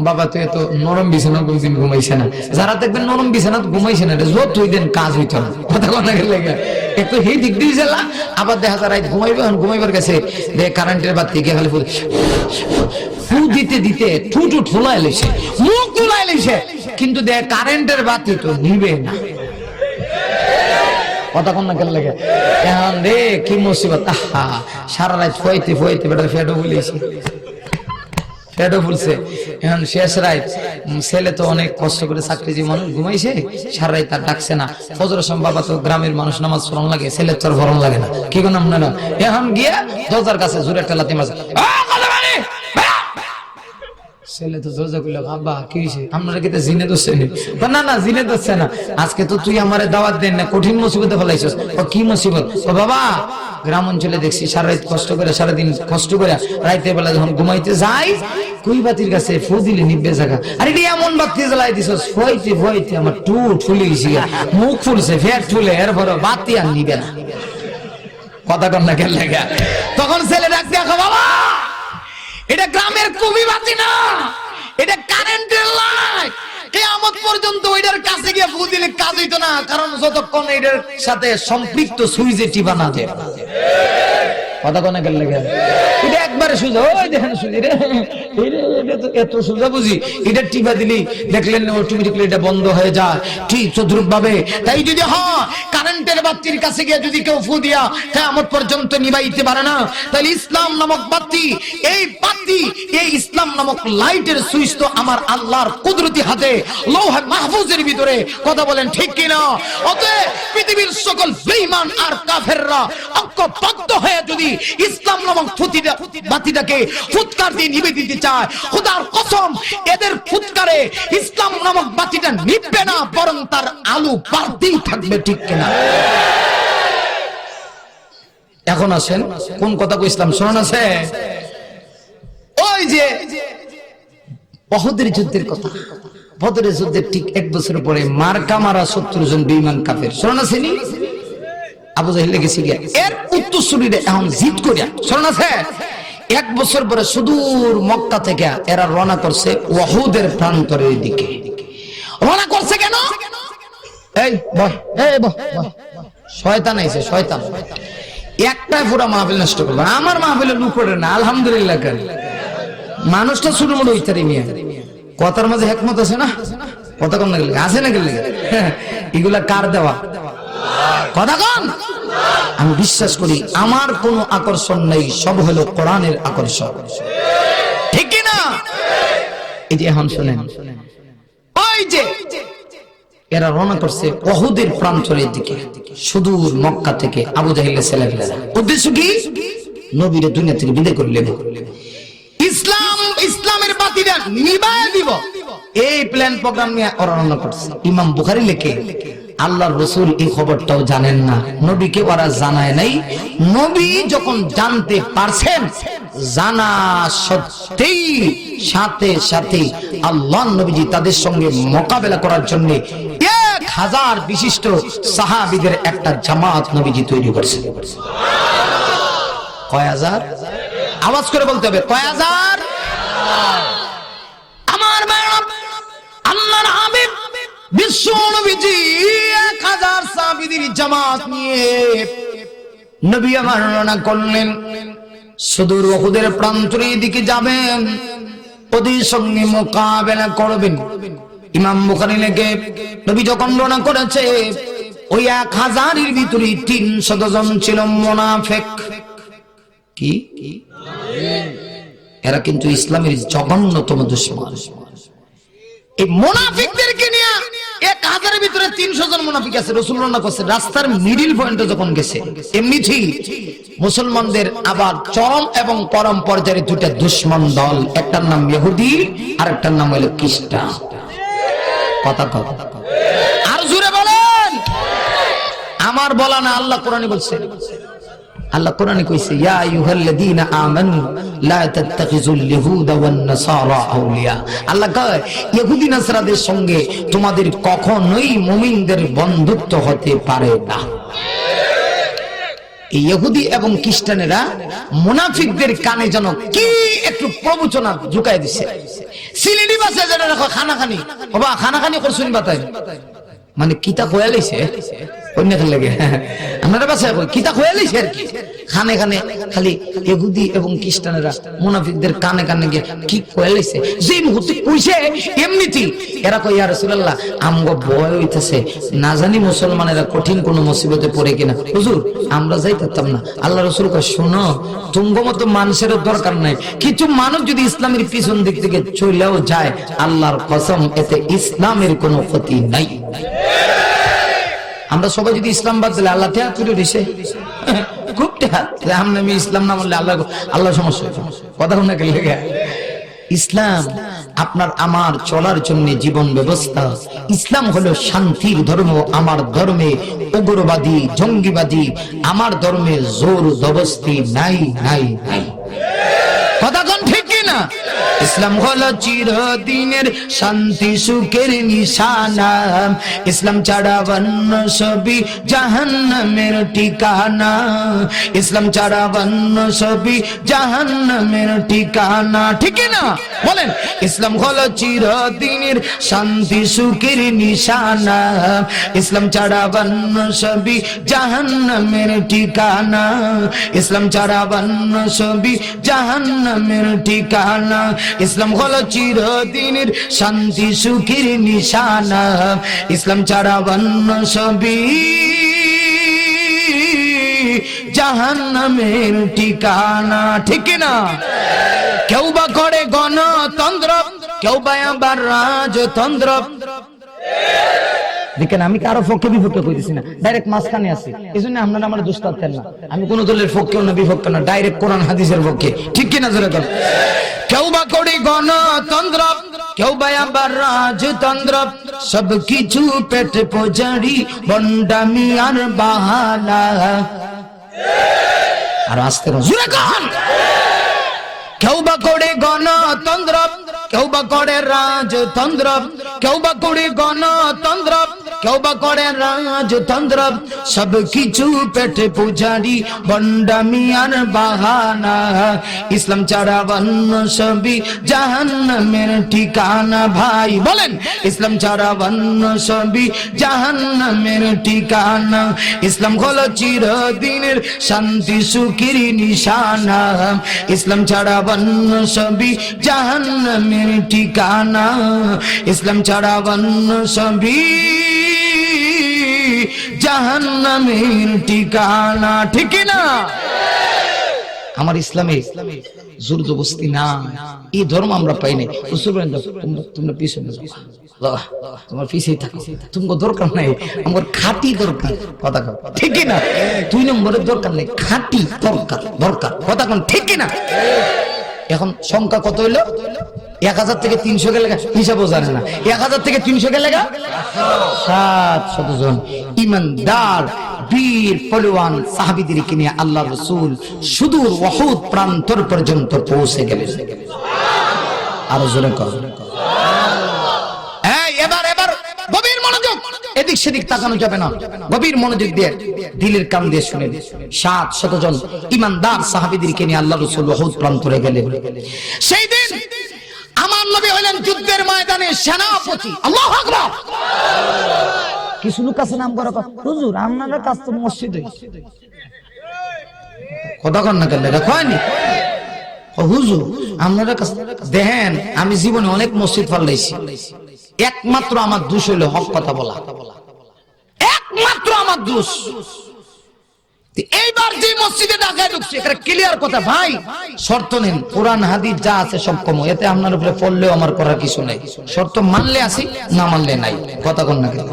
বাবা তো এত নরম বিছানা কোনদিন ঘুমাইছে না, যারা দেখবেন নরম বিছানা ঘুমাইছে না, এটা যত দিন কাজ হইতো না। কথা কন না গেল লাগে একটু সেই দিক দিয়ে গেলা, আবার দেখা যায় রাত ঘুমাইবে, ঘুমাইবার গেছে কারেন্টের বাতি গিয়ে খালি ফু দিতে দিতে ঠুটু ঠোলাই লেছে, মুখ তুলাই লেছে, কিন্তু দেখ কারেন্টের বাতি তো নিবে না। কথা কন না কেন লাগে এখন রে কি মুসিবত। আহা সারা রাত ফইতে ফইতে বেটার ফেডও বলেছি, ফেডও বলছে। এখন শেষ রাত ছেলে তো অনেক কষ্ট করে চাকরিজীবী মানুষ ঘুমাইছে, সারা রাত তার ডাকছে না। ফজরের সময় বাবা তো গ্রামের মানুষ নামাজ পড়ন লাগে, ছেলের তোর ভরণ লাগে না, কি কোন না। এখন গিয়া দরজার কাছে জোরে একটা লাথি মারছে, ছেলে তো জোজা কইলো আব্বা কি হইছে, আপনারা কি জিনে দোষছে? না না জিনে দোষছে না, আজকে তো তুই আমারে দাওয়াত দেন না, কঠিন মুসিবতে ফেলাইছস। ও কি মুসিবত? ও বাবা গ্রাম অঞ্চলে দেখছি সারা রাত কষ্ট করে, সারাদিন কষ্ট করে রাইতে বেলা যখন ঘুমাইতে যাই কুই বাতির কাছে ফু দিলে নিবে জায়গা, আর এটা এমন বাতি জ্বালাই দিছস ফইতে ফইতে আমার টুট ফুলে গেছি, মুখ ফুলছে ফের ফুলে, এরপর বাতি আর নিবে না। কথা কন না কেন লাগা? তখন ছেলে ডাক দেখো বাবা এটা গ্রামের কবি বাতি না, এটা কারেন্টের লাইট। কিয়ামত পর্যন্ত ওইটার কাছে গিয়ে ফু দিলে কাজ হইতো না, কারণ যতক্ষণ এটার সাথে সম্পৃক্ত সুইচে টিপা না দেয়। কথা কোন গেল লাগে এটা একবারে সোজা, ওই দেখেন সুজি রে, এটা তো এত সোজা বুঝি, এটা টিপা দিলি দেখলেন অটোমেটিক্যালি এটা বন্ধ হয়ে যায় ঠিক তদ্রুপ ভাবে। তাই যদি কারেন্টের বাতির কাছে গিয়ে যদি কেউ ফু দিয়া কিয়ামত পর্যন্ত নিভাইতে পারে না, তাহলে ইসলাম নামক বাতি, এই বাতি, এই ইসলাম নামক লাইটের সুইচ তো আমার আল্লাহর কুদরতি হাতে লৌহে মাহফুজের ভিতরে। কথা বলেন ঠিক কিনা? অতএব পৃথিবীর সকল বেঈমান আর কাফেররা ঐক্যবদ্ধ হয়ে যদি ইসলাম নামক বাতিটাকে ফুৎকার দিয়ে নিভে দিতে চায়, খোদার কসম এদের ফুৎকারে ইসলাম নামক বাতিটা নিভবে না, বরং তার আলো বাড়তেই থাকবে। ঠিক কিনা? এখন আসেন কোন কথা কই ইসলাম শোনান আছে, ওই যে বদরের যুদ্ধের কথা। বদরের যুদ্ধের ঠিক 1 বছর পরে মার্কা মারা 70 জন বেঈমান কাফের শোনান আছে নি? আবু জাহেল লেগেছে গিয়া এর উত্তরসূরিরা এখন জিদ করিয়া শোনান আছে। 1 বছর পরে সুদূর মক্কা থেকে এরা রওনা করছে ওয়াহুদের প্রান্তরের দিকে। রওনা করছে কেন? এই বহ, এই বহ, শয়তান আইছে, শয়তান একটাই পুরা মাহফিল নষ্ট করবে। আমার মাহফিলে লুক করে না, আলহামদুলিল্লাহ করে মানুষটা ছোট মোটো ইত্যাদি মিয়া কথার মাঝে হেকমত আছে না? কথা কম না গেলে আছে না গেলে এগুলা কার দেওয়া? কথা কম। আমি বিশ্বাস করি আমার কোনো আকর্ষণ নেই, সব হলো কোরআনের আকর্ষণ। ঠিক কিনা? এই যে এখন শুনেন, ওই যে এরা রওনা করছে উহুদের প্রান্তরের দিকে, সুদূর মক্কা থেকে আবু জাহেলের ছেলেপেলেরা। উদ্দেশ্য কি? নবীরে দুনিয়া থেকে বিদায় করে নেব, ইসলামের বাতিটা নিভায় দিব, এই প্ল্যান প্রোগ্রাম নিয়ে ওরা রওনা করছে। ইমাম বুখারী লেখে আল্লাহর রাসূল এই খবরটাও জানেন না, নবীকে ওরা জানায় নাই। নবী যখন জানতে পারছেন, জানা সত্ত্বেই সাথে সাথে আল্লাহর নবীজি তাদের সঙ্গে মোকাবেলা করার জন্য 1000 বিশিষ্ট সাহাবীদের একটা জামাত নবীজি তৈরি করেছেন। কয় হাজার? আওয়াজ করে বলতে হবে, কয় হাজার? আমার ভাইরা, আল্লাহর হাবিব বিশ্ব নবীজি 1000 সাহাবীদের জামাত নিয়ে নবী আমার রওনা করলেন। সুদূর উহুদের প্রান্তরের দিকে যাবেন, ওদের সঙ্গে মোকাবেলা করবেন। ইমাম বুখারী লেখে, নবী যখন রওনা করেছে ওই 1000-এর ভিতরে 300 জন ছিল মুনাফিক। কি? এরা কিন্তু ইসলামের জঘন্যতম দুশমন। এই মুনাফিকদেরকে নিয়ে 1000-এর ভিতরে 300 জন মুনাফিক আছে। রাসূল রওনা করছে, রাস্তার মিডল পয়েন্টে যখন গেছে, এমনিতেই মুসলমানদের আবার চরম এবং পরম পর্যায়ে দুইটা দুশমন দল, একটার নাম ইহুদি আর একটার নাম হলো খ্রিস্টান। কথা কথা আর জোরে বলেন। আমার বলা না, আল্লাহ কোরআনে বলছে। আল্লাহ কোরআনে কইছে, ইয়া আইয়ুহাল্লাযীনা আমানু লা তাত্তাখিযুল ইয়াহুদা ওয়ান নাসারা আউলিয়া। আল্লাহ কয়, ইহুদি নাসারাদের সঙ্গে তোমাদের কখনোই মুমিনদের বন্ধুত্ব হতে পারে না। এই ইহুদি এবং খ্রিস্টানেরা মুনাফিকদের কানে যেন কি একটু প্রবচনা ঢুকাই দিছে। সিলেটি ভাষায় যেটা রাখো খানাখানি, বাবা খানাখানি করছুন বাতায়, মানে কিতা কয়া লাইছে অন্যের লাগে, আপনারা বাসায় কিতা কয়া লাইছে আর কি। খানে খানে খালি ইহুদি এবং খ্রিস্টানেরা মুনাফিকদের কানে কানে গিয়ে কি কয়া লাইছে, যে মুহূর্তে কইছে এমনিতেই এরা কই, ইয়া রাসূলুল্লাহ আমগো ভয় হইতেছে, না জানি মুসলমানেরা কঠিন কোন মুসিবতে পড়ে কিনা, হুজুর আমরা যাইতাম না। আল্লাহ রাসূল কয়, শোনো, তোমার মতো মানুষের দরকার নাই, কিছু মানুষ যদি ইসলামের পিছন দিক থেকে চলেও যায়, আল্লাহর কসম এতে ইসলামের কোনো ক্ষতি নাই। আমরা সবাই যদি ইসলাম বাদ দিলে আল্লাহ ত্যাগ করে দিছে, খুব আমি ইসলাম না বললে আল্লাহ আল্লাহ সমস্যা। কথা শুনে গেলে ইসলাম আপনার আমার চলার জন্য জীবন ব্যবস্থা। ইসলাম হলো শান্তির ধর্ম। আমার ধর্মে উগ্রবাদী জঙ্গিবাদী, আমার ধর্মে জোর জবরদস্তি নাই নাই নাই। কথা কোন ঠিক কিনা? ইসলাম হলো চিরদিনের শান্তি সুখের নিশানা, ইসলাম ছাড়া অন্য সবই জাহান্নামের ঠিকানা, ইসলাম ছাড়া অন্য সবই জাহান্নামের ঠিকানা। ঠিক না বলেন? ইসলাম হলো চিরদিনের শান্তি সুখের নিশানা, ইসলাম ছাড়া অন্য সবই জাহান্নামের ঠিকানা, ইসলাম ছাড়া অন্য সবই জাহান্নামের ঠিকানা, ইসলাম হলো চিরদিনের শান্তি সুখের নিশানা, ইসলাম ছাড়া অন্য সবই জাহান্নামের ঠিকানা। ঠিক না? কেউ বা করে গণতন্ত্র, কেউ বা আবার রাজতন্ত্র। দেখেন, আমি কারো পক্ষে বিপক্ষে কইতেছি না, ডাইরেক্ট মাঝখানে আছি। এই জন্য আপনারা আমার দোষ পাচ্ছেন না। আমি কোন দলের পক্ষেও না বিপক্ষে না, ডাইরেক্ট কোরআন হাদিসের পক্ষে। ঠিক কিনা জোরে বলেন? কেউ বা করে গণতন্ত্র, কেউ বা আবার রাজতন্ত্র, সবকিছু পেট পোজারি বন্ডামি আর বাহানা। আর আস্তে জোরে গান। কেউ বা করে গণতন্ত্র, কেউ বা করে রাজতন্ত্র, কেউ বা করে গণতন্ত্র, কেউ বা করে রাজতন্ত্র, সবকিছু পেটে পূজারি বন্ডামি আর বাহানা, ইসলাম ছাড়া অন্য সবই জাহান্নামের ঠিকানা। ভাই বলেন, ইসলাম ছাড়া অন্য সবই জাহান্নামের ঠিকানা, ইসলাম হলো চিরদিনের শান্তি সুখের নিশানা, ইসলাম ছাড়া অন্য সবই জাহান্নামের ঠিকানা, ইসলাম ছাড়া অন্য সবই জাহান্নামের ঠিকানা। ঠিক না? আমার ইসলামে জোর জবরদস্তি না, এই ধর্ম আমরা পাই নাই। তোমরা পিছনে যাও, তোমার পিছিয়ে থাকো, তোমার দরকার নাই, আমার খাঁটি দরকার। কথা কও ঠিক না? 2 নম্বরের দরকার নেই, খাঁটি দরকার দরকার। কথা কোন ঠিক না? এখন সংখ্যা কত হইলো? 1000 থেকে 300 গেলে হিসাবও জানে না। 1000 থেকে 300 গেলে 700 জন ইমানদার বীর পলোয়ান সাহাবীদেরকে নিয়ে আল্লাহ রাসূল সুদূর উহুদ প্রান্তর পর্যন্ত পৌঁছে গেলেন। আর জোরে কর এবার গভীর মনোযোগ, এদিক সেদিক তাকানো যাবে না, গভীর মনোযোগ দিয়ে দিলের কান দিয়ে শুনেন। 700 জন ইমানদার সাহাবীদেরকে নিয়ে আল্লাহ রাসূল উহুদ প্রান্তরে গেলেন। সেই দিন আমার নবী হলেন যুদ্ধের ময়দানে সেনাপতি। আল্লাহু আকবার। কিছু লোক আছে নাম করা হুজুর আপনাদের কাছ তো মসজিদে কথা কন না কেন হয়নি হুজুর আপনাদের কাছে দেখেন। আমি জীবনে অনেক মসজিদ পাল্লাইছি, একমাত্র আমার দোষ হইলো হক কথা বলা, একমাত্র আমার দোষ। এইবার যে মসজিদে ঢাকায় ঢুকছে এটা ক্লিয়ার কথা ভাই, শর্ত নেন কোরআন হাদিস যা আছে সব কম, এতে আপনার উপরে পড়লেও আমার করার কিছু নাই, শর্ত মানলে আসি না মানলে নাই। কথা কন না কেন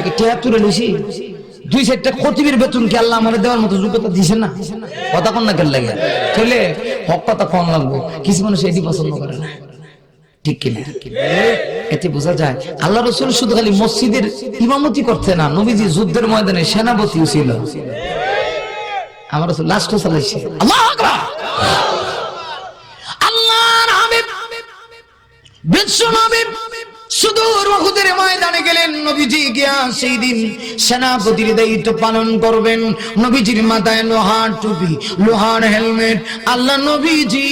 কি তিয়াত্তরে লইছি 2-4টা খতিবের বেতন কি আল্লাহ আমাদের দেওয়ার মতো যোগ্যতা দিছে না? কথা কন না কেন লাগে চলে হক কথা কম লাগবো, কিছু মানুষ এটি পছন্দ করে না, ঠিক কিনা? এতে বোঝা যায় আল্লাহ রাসূল শুধু খালি মসজিদের ইমামতি করতে না, নবীজি যুদ্ধের ময়দানে সেনাপতিও ছিল। আমার রাসূল লাস্ট চালাইছে। আল্লাহু আকবার। আল্লাহর হাবিব বিশ্ব নবী সুদূর উহুদের ময়দানে গেলেন। নবীজি গিয়া সেই দিন সেনাপতির দায়িত্ব পালন করবেন। নবীজির মাথায় লোহার টুপি, লোহার হেলমেট। আল্লাহ নবীজি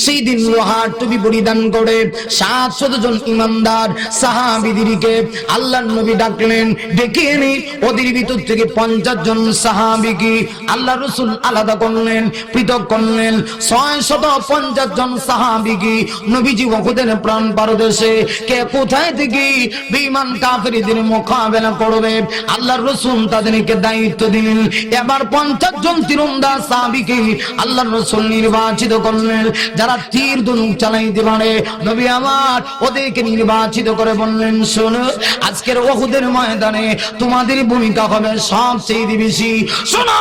সেই দিন লোহার টুপি পরিধান করে 700 জন ইমানদার সাহাবীদেরকে আল্লাহ নবী ডাকলেন। ডেকে এনে ওদের ভিতর থেকে 50 জন সাহাবীকে আল্লাহ রাসূল আলাদা করলেন, পৃথক করলেন। 650 জন সাহাবীকে নবীজি উহুদের প্রাণ পারদেশে কে কোথায় থেকে বেঈমান কাফেরদের মোকাবেলা করবে আল্লাহর রাসূল তাদেরকে দায়িত্ব দিলেন। এবার 50 জন তীরন্দাজ সাহাবীকে আল্লাহর রাসূল নির্বাচিত করলেন যারা তীর ধনুক চালাইতে পারে। নবী আমার ওদেরকে নির্বাচিত করে বললেন, শোনো আজকের উহুদের ময়দানে তোমাদের ভূমিকা হবে সবচেয়ে বেশি। শোনো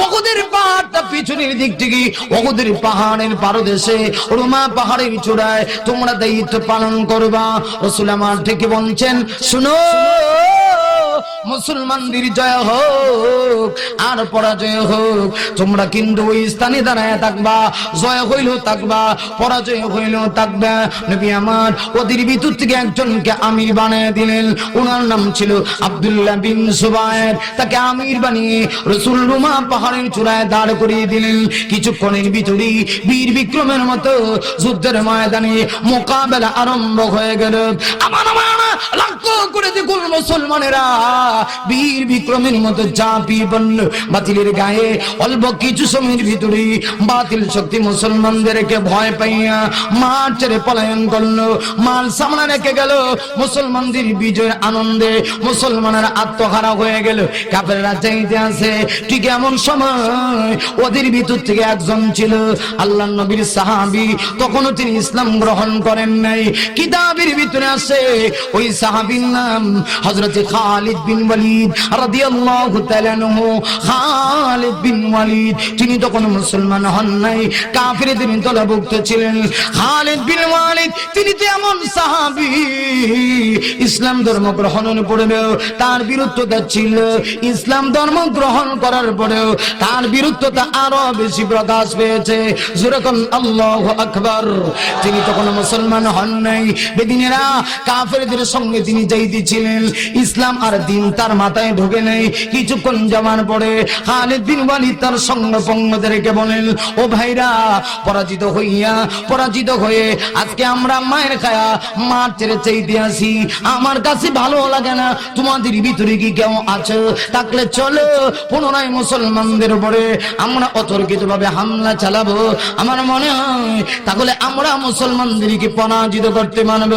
উহুদের পাহাড়টা পিছনের দিক থেকে উহুদের পাহাড়ের পারদেশে রুমা পাহাড়ের চূড়ায় তোমরা দায়িত্ব পালন করবা। রাসূল আমার থেকে বলছেন, শুনো মুসলমানদের জয় হোক আর পরাজয় হোক, তোমরা কিন্তু ওই স্থানে দাঁড়ায় থাকবা, জয় হইলেও থাকবা পরাজয় হইলেও থাকবা। নবী আমার ওদের ভিতর থেকে একজনকে আমির বানিয়ে দিলেন। ওনার নাম ছিল আব্দুল্লাহ বিন সুবায়ের। তাকে আমির বানিয়ে রাসূল রুমা পাহাড়ের চূড়ায় দাঁড় করিয়ে দিলেন। কিছুক্ষণের ভিতরেই বীর বিক্রমের মতো যুদ্ধের ময়দানে মোকাবেলা আরম্ভ হয়ে গেল। আমার লক্ষ্য করে দেখুন মুসলমানেরা বীর বিক্রমের মতো ঝাঁপিয়ে পড়ল বাতিলের গায়ে। অল্প কিছু সময়ের ভিতরে বাতিল শক্তি মুসলমানদেরকে ভয় পাইয়া মাঠ ছেড়ে পলায়ন করলো। মাল সামনে রেখে গেল। মুসলমানদের বিজয়ের আনন্দে মুসলমানেরা আত্মহারা হয়ে গেল। কাফেররা চাইতে আছে। ঠিক এমন সময় ওদের ভিতর থেকে একজন ছিল আল্লাহর নবীর সাহাবী। তখনও তিনি ইসলাম গ্রহণ করেন নাই। কিতাবের ভিতরে আছে ওই সাহাবীর নাম হযরত খালিদ বিন ওয়ালিদ রাদিয়াল্লাহু তাআলা আনহু। খালিদ বিন ওয়ালিদ তিনি তখন মুসলমান হন নাই, কাফেরদের দলভুক্ত ছিলেন। খালিদ বিন ওয়ালিদ তিনি তেমন সাহাবী, ইসলাম ধর্ম গ্রহণের পরেও তার বিরুদ্ধতা ছিল। ইসলাম ধর্ম গ্রহণ করার পরেও তার বিরুদ্ধতা আরো বেশি প্রকাশ পেয়েছে। যেরকম আল্লাহু আকবার। তিনি তখন মুসলমান হন নাই। বেদিনেরা কাফেরদের সঙ্গে তিনি যাইতেছিলেন। ইসলাম আর দিন তার মাথায় ঢোকে নাই। কিছুক্ষণ যাওয়ার পরে খালিদ বিন ওয়ালিদ তার সঙ্গপঙ্গদেরকে বলেন, ও ভাইরা, পরাজিত হয়ে আজকে আমরা মায়ের খায়া মাঠ ছেড়ে চাইতে আসি। আমার কাছে ভালো লাগে না। তোমাদের ভিতরে কি কেউ আছে? থাকলে চলো পুনরায় মুসলমানদের উপরে আমরা অতর্কিত ভাবে হামলা চালাবো। আমার মনে হয় তাহলে আমরা মুসলমানদেরকে পরাজিত করতে মানব।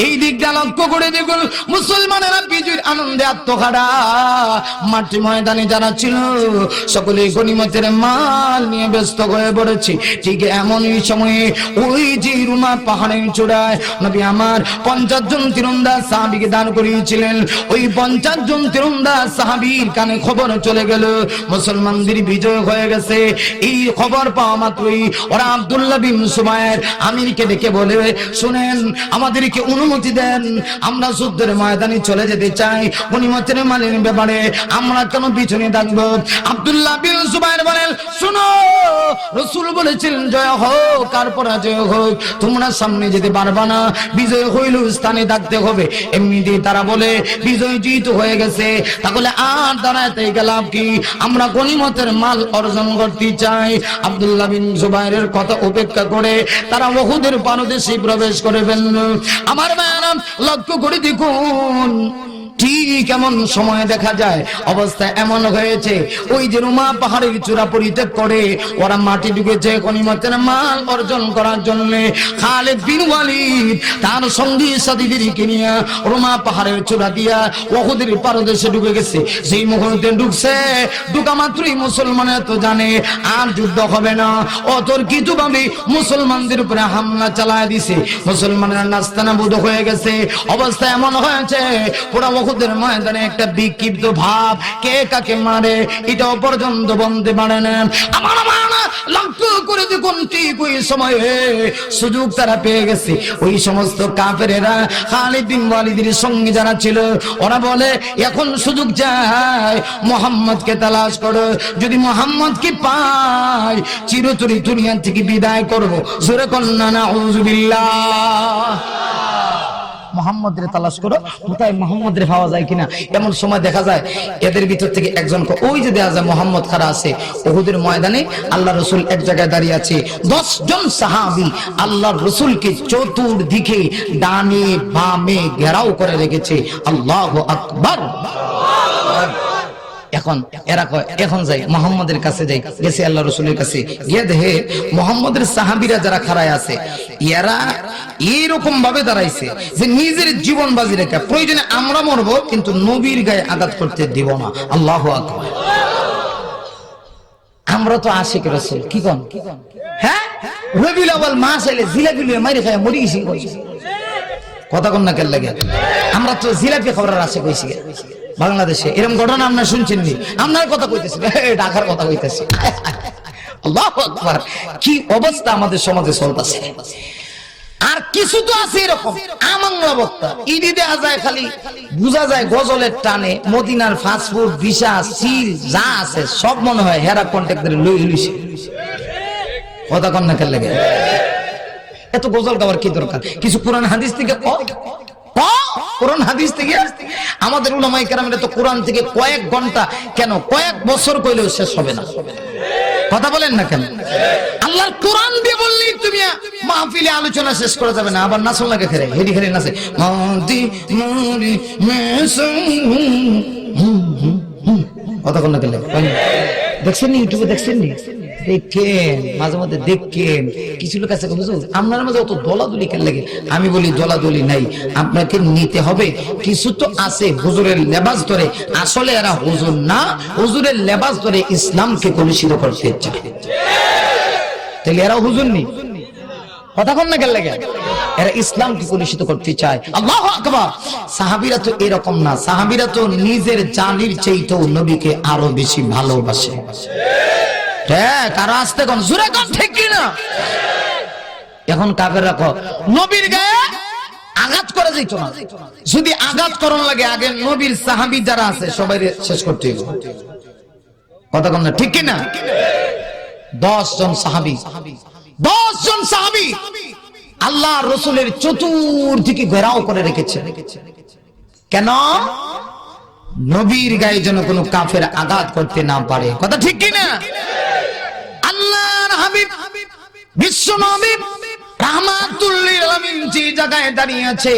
এই দিকটা লক্ষ্য করে দেখুন মুসলমানেরা বিজয়ের আনন্দে আত্মহারা। মাটি ময়দানে যারা ছিল সকলে গনিমতের মাল নিয়ে ব্যস্ত হয়ে পড়েছে। ঠিক এমনই সময়ে ওই যে রুমা পাহাড়ের চূড়ায় নবী আমার 50 জন তীরন্দাজ সাহাবীকে দান করিয়েছিলেন। ওই 50 জন তীরন্দাজ সাহাবীর কানে খবর চলে গেল মুসলমানদের বিজয় হয়ে গেছে। এই খবর পাওয়া মাত্রই ওরা আব্দুল্লাহ বিন সুবাইর আমিরকে ডেকে বলে, শুনেন, আমাদেরকে অনুমতি দেন, আমরা যুদ্ধের ময়দানে চলে যেতে চাই। গনিমতের মালের ব্যাপারে আমরা কেন পিছনে থাকবো? আব্দুল্লাহ বিন সুবাইর বলেন, শুনো, রাসূল বলেছেন জয় হোক আর পরাজয় হোক, তোমরা সামনে যেতে পারবা না, বিজয় হইলেও স্থানে থাকতে হবে। এমনিতে তারা বলে বিজয় জিত হয়ে গেছে, তাহলে আর দাঁড়াতে গেলাম কি? আমরা গনিমতের মাল অর্জন করতে চাই। আব্দুল্লাহ বিন জুবাইরের কথা উপেক্ষা করে তারা উহুদের পাদদেশে প্রবেশ করে ফেলল। আমার ভাইরা লক্ষ্য করে দেখুন, ঠিক এমন সময় দেখা যায় অবস্থা এমন হয়েছে, ওই যে রুমা পাহাড়ের চূড়া পরিত্যাগ করে ওরা মাটি ঢুকেছে গনিমতের মাল অর্জন করার জন্য। খালিদ বিন ওয়ালিদ তার সঙ্গী সাথীদেরকে নিয়ে রুমা পাহাড়ের চূড়া দিয়া উহুদের পাদদেশে ঢুকে গেছে। সেই মুহূর্তে ঢুকছে, ঢুকা মাত্রই মুসলমানেরা তো জানে আর যুদ্ধ হবে না, অতর্কিত ভাবে মুসলমানদের উপরে হামলা চালায় দিছে। মুসলমানেরা নাস্তানাবুদ হয়ে গেছে। অবস্থা এমন হয়েছে, পুরা উহুদের ময়দানে একটা বিক্ষিপ্ত ভাব, কে কাকে মারে এটাও পর্যন্ত বলতে পারে না। আমার মানা লক্ষ্য করে দেখুন, ঠিক ওই সময়ে সুযোগ তারা পেয়ে গেছে। ওই সমস্ত কাফেরেরা খালিদ বিন ওয়ালিদের সঙ্গে যারা ছিল ওরা বলে, এখন সুযোগ যায়, মুহাম্মদকে তালাশ করো, যদি মুহাম্মদকে পাই চিরতরে দুনিয়া থেকে বিদায় করব। জোরে কন্না নাউযুবিল্লাহ। মুহাম্মদের তালাশ করো, কোথায় মুহাম্মদের পাওয়া যায় কিনা। এমন সময় দেখা যায় এদের ভিতর থেকে একজন, ওই যে দেখা যায় মুহাম্মদ খাড়া আছে উহুদের ময়দানে, আল্লাহ রাসূল এক জায়গায় দাঁড়িয়ে আছে। 10 জন সাহাবী আল্লাহর রাসূলকে চতুর্দিকে ডানে বামে ঘেরাও করে রেখেছে। আল্লাহু আকবার। এখন এরা কয়, এখন যাই মুহাম্মদের কাছে যাই। গেছে আল্লাহ রাসূলের কাছে, গিয়ে দেখে মুহাম্মদের সাহাবীরা যারা খাড়ায় আছে এরা এরকম ভাবে দাঁড়াইছে যে নিজের জীবন বাজি রেখে প্রয়োজনে আমরা মরবো কিন্তু নবীর গায়ে আঘাত করতে দিব না। আল্লাহু আকবার। আমরা তো আশিক রাসূল, কি কোন? হ্যাঁ, রবিউল আউয়াল মাস এলে জিলাপি লয়ে মাইরে খায় মরি গেছি। কথা কোন না কেন লাগে? আমরা তো জিলাপি খাওয়ার আশিক হইছি বাংলাদেশে। এরকম ঘটনা আপনারা শুনছেন নি? আপনার কথা কইতেছি, ঢাকার কথা কইতেছি। আল্লাহু আকবার। কি অবস্থা আমাদের সমাজে চলতেছে। আর কিছু তো আছে এরকম আমাংলা বক্তা, ইডি দেখা যায় খালি বুঝা যায় গজলের টানে মদিনার ফাস্টফুড ভিসা সিল যা আছে সব মনে হয় হেরা কন্ট্যাক্ট করে লই লইছে। কথা কন না কেন লাগে? এত গজল গাওয়ার কি দরকার? কিছু কোরআন হাদিস থেকে কোরআন হাদিস থেকে আমাদের উলামায়ে কেরামরা তো কোরআন থেকে কয়েক ঘন্টা কেন কয়েক বছর কইলেও শেষ হবে না। কথা বলেন না কেন? আল্লাহর কোরআন দিয়ে বললেই তুমি মাহফিলে আলোচনা শেষ করা যাবে না। আবার নাচন লাগে ফেরে হেডি খেলে নাচে মাদি মুরি মেসুম। কথা কোন না কেন? দেখছেন নি ইউটিউবে? দেখছেন নি? দেখেন মাঝে মধ্যে দেখেন কিছু লোক আছে আপনার মাঝে অত দলাদলি কেন লাগে? আমি বলি দলাদলি নাই, আপনাকে নিতে হবে। কিছু তো আছে হুজুরের লেবাস ধরে, আসলে এরা হুজুর না, হুজুরের লেবাস ধরে ইসলামকে কলুষিত করতে চায়। তাহলে এরা হুজুর নি? কথা কোন না কেন লাগে? এরা ইসলামকে কলুষিত করতে চায়। আল্লাহু আকবার। সাহাবীরা তো এরকম না, সাহাবীরা তো নিজের জানের চাইতেও নবীকে আরো বেশি ভালোবাসে। কারো আসতে কোন জোরে কোন ঠিক কিনা? এখন কাফেররা কয় নবীর গায়ে আঘাত করে যেত না, যদি আঘাত করন লাগে আগে নবীর সাহাবী যারা আছে সবাই শেষ করতে হবে। কথা কোন না ঠিক কিনা? 10 জন সাহাবী, 10 জন সাহাবী আল্লাহ রাসূলের চতুর্দিকে ঘেরাও করে রেখেছে। কেন? নবীর গায়ে যেন কোনো কাফের আঘাত করতে না পারে। কথা ঠিক কিনা? আল্লাহর হাবিব বিশ্ব নবী রাহমাতুল লিল আলামিন যে জায়গায় দাঁড়িয়ে আছে,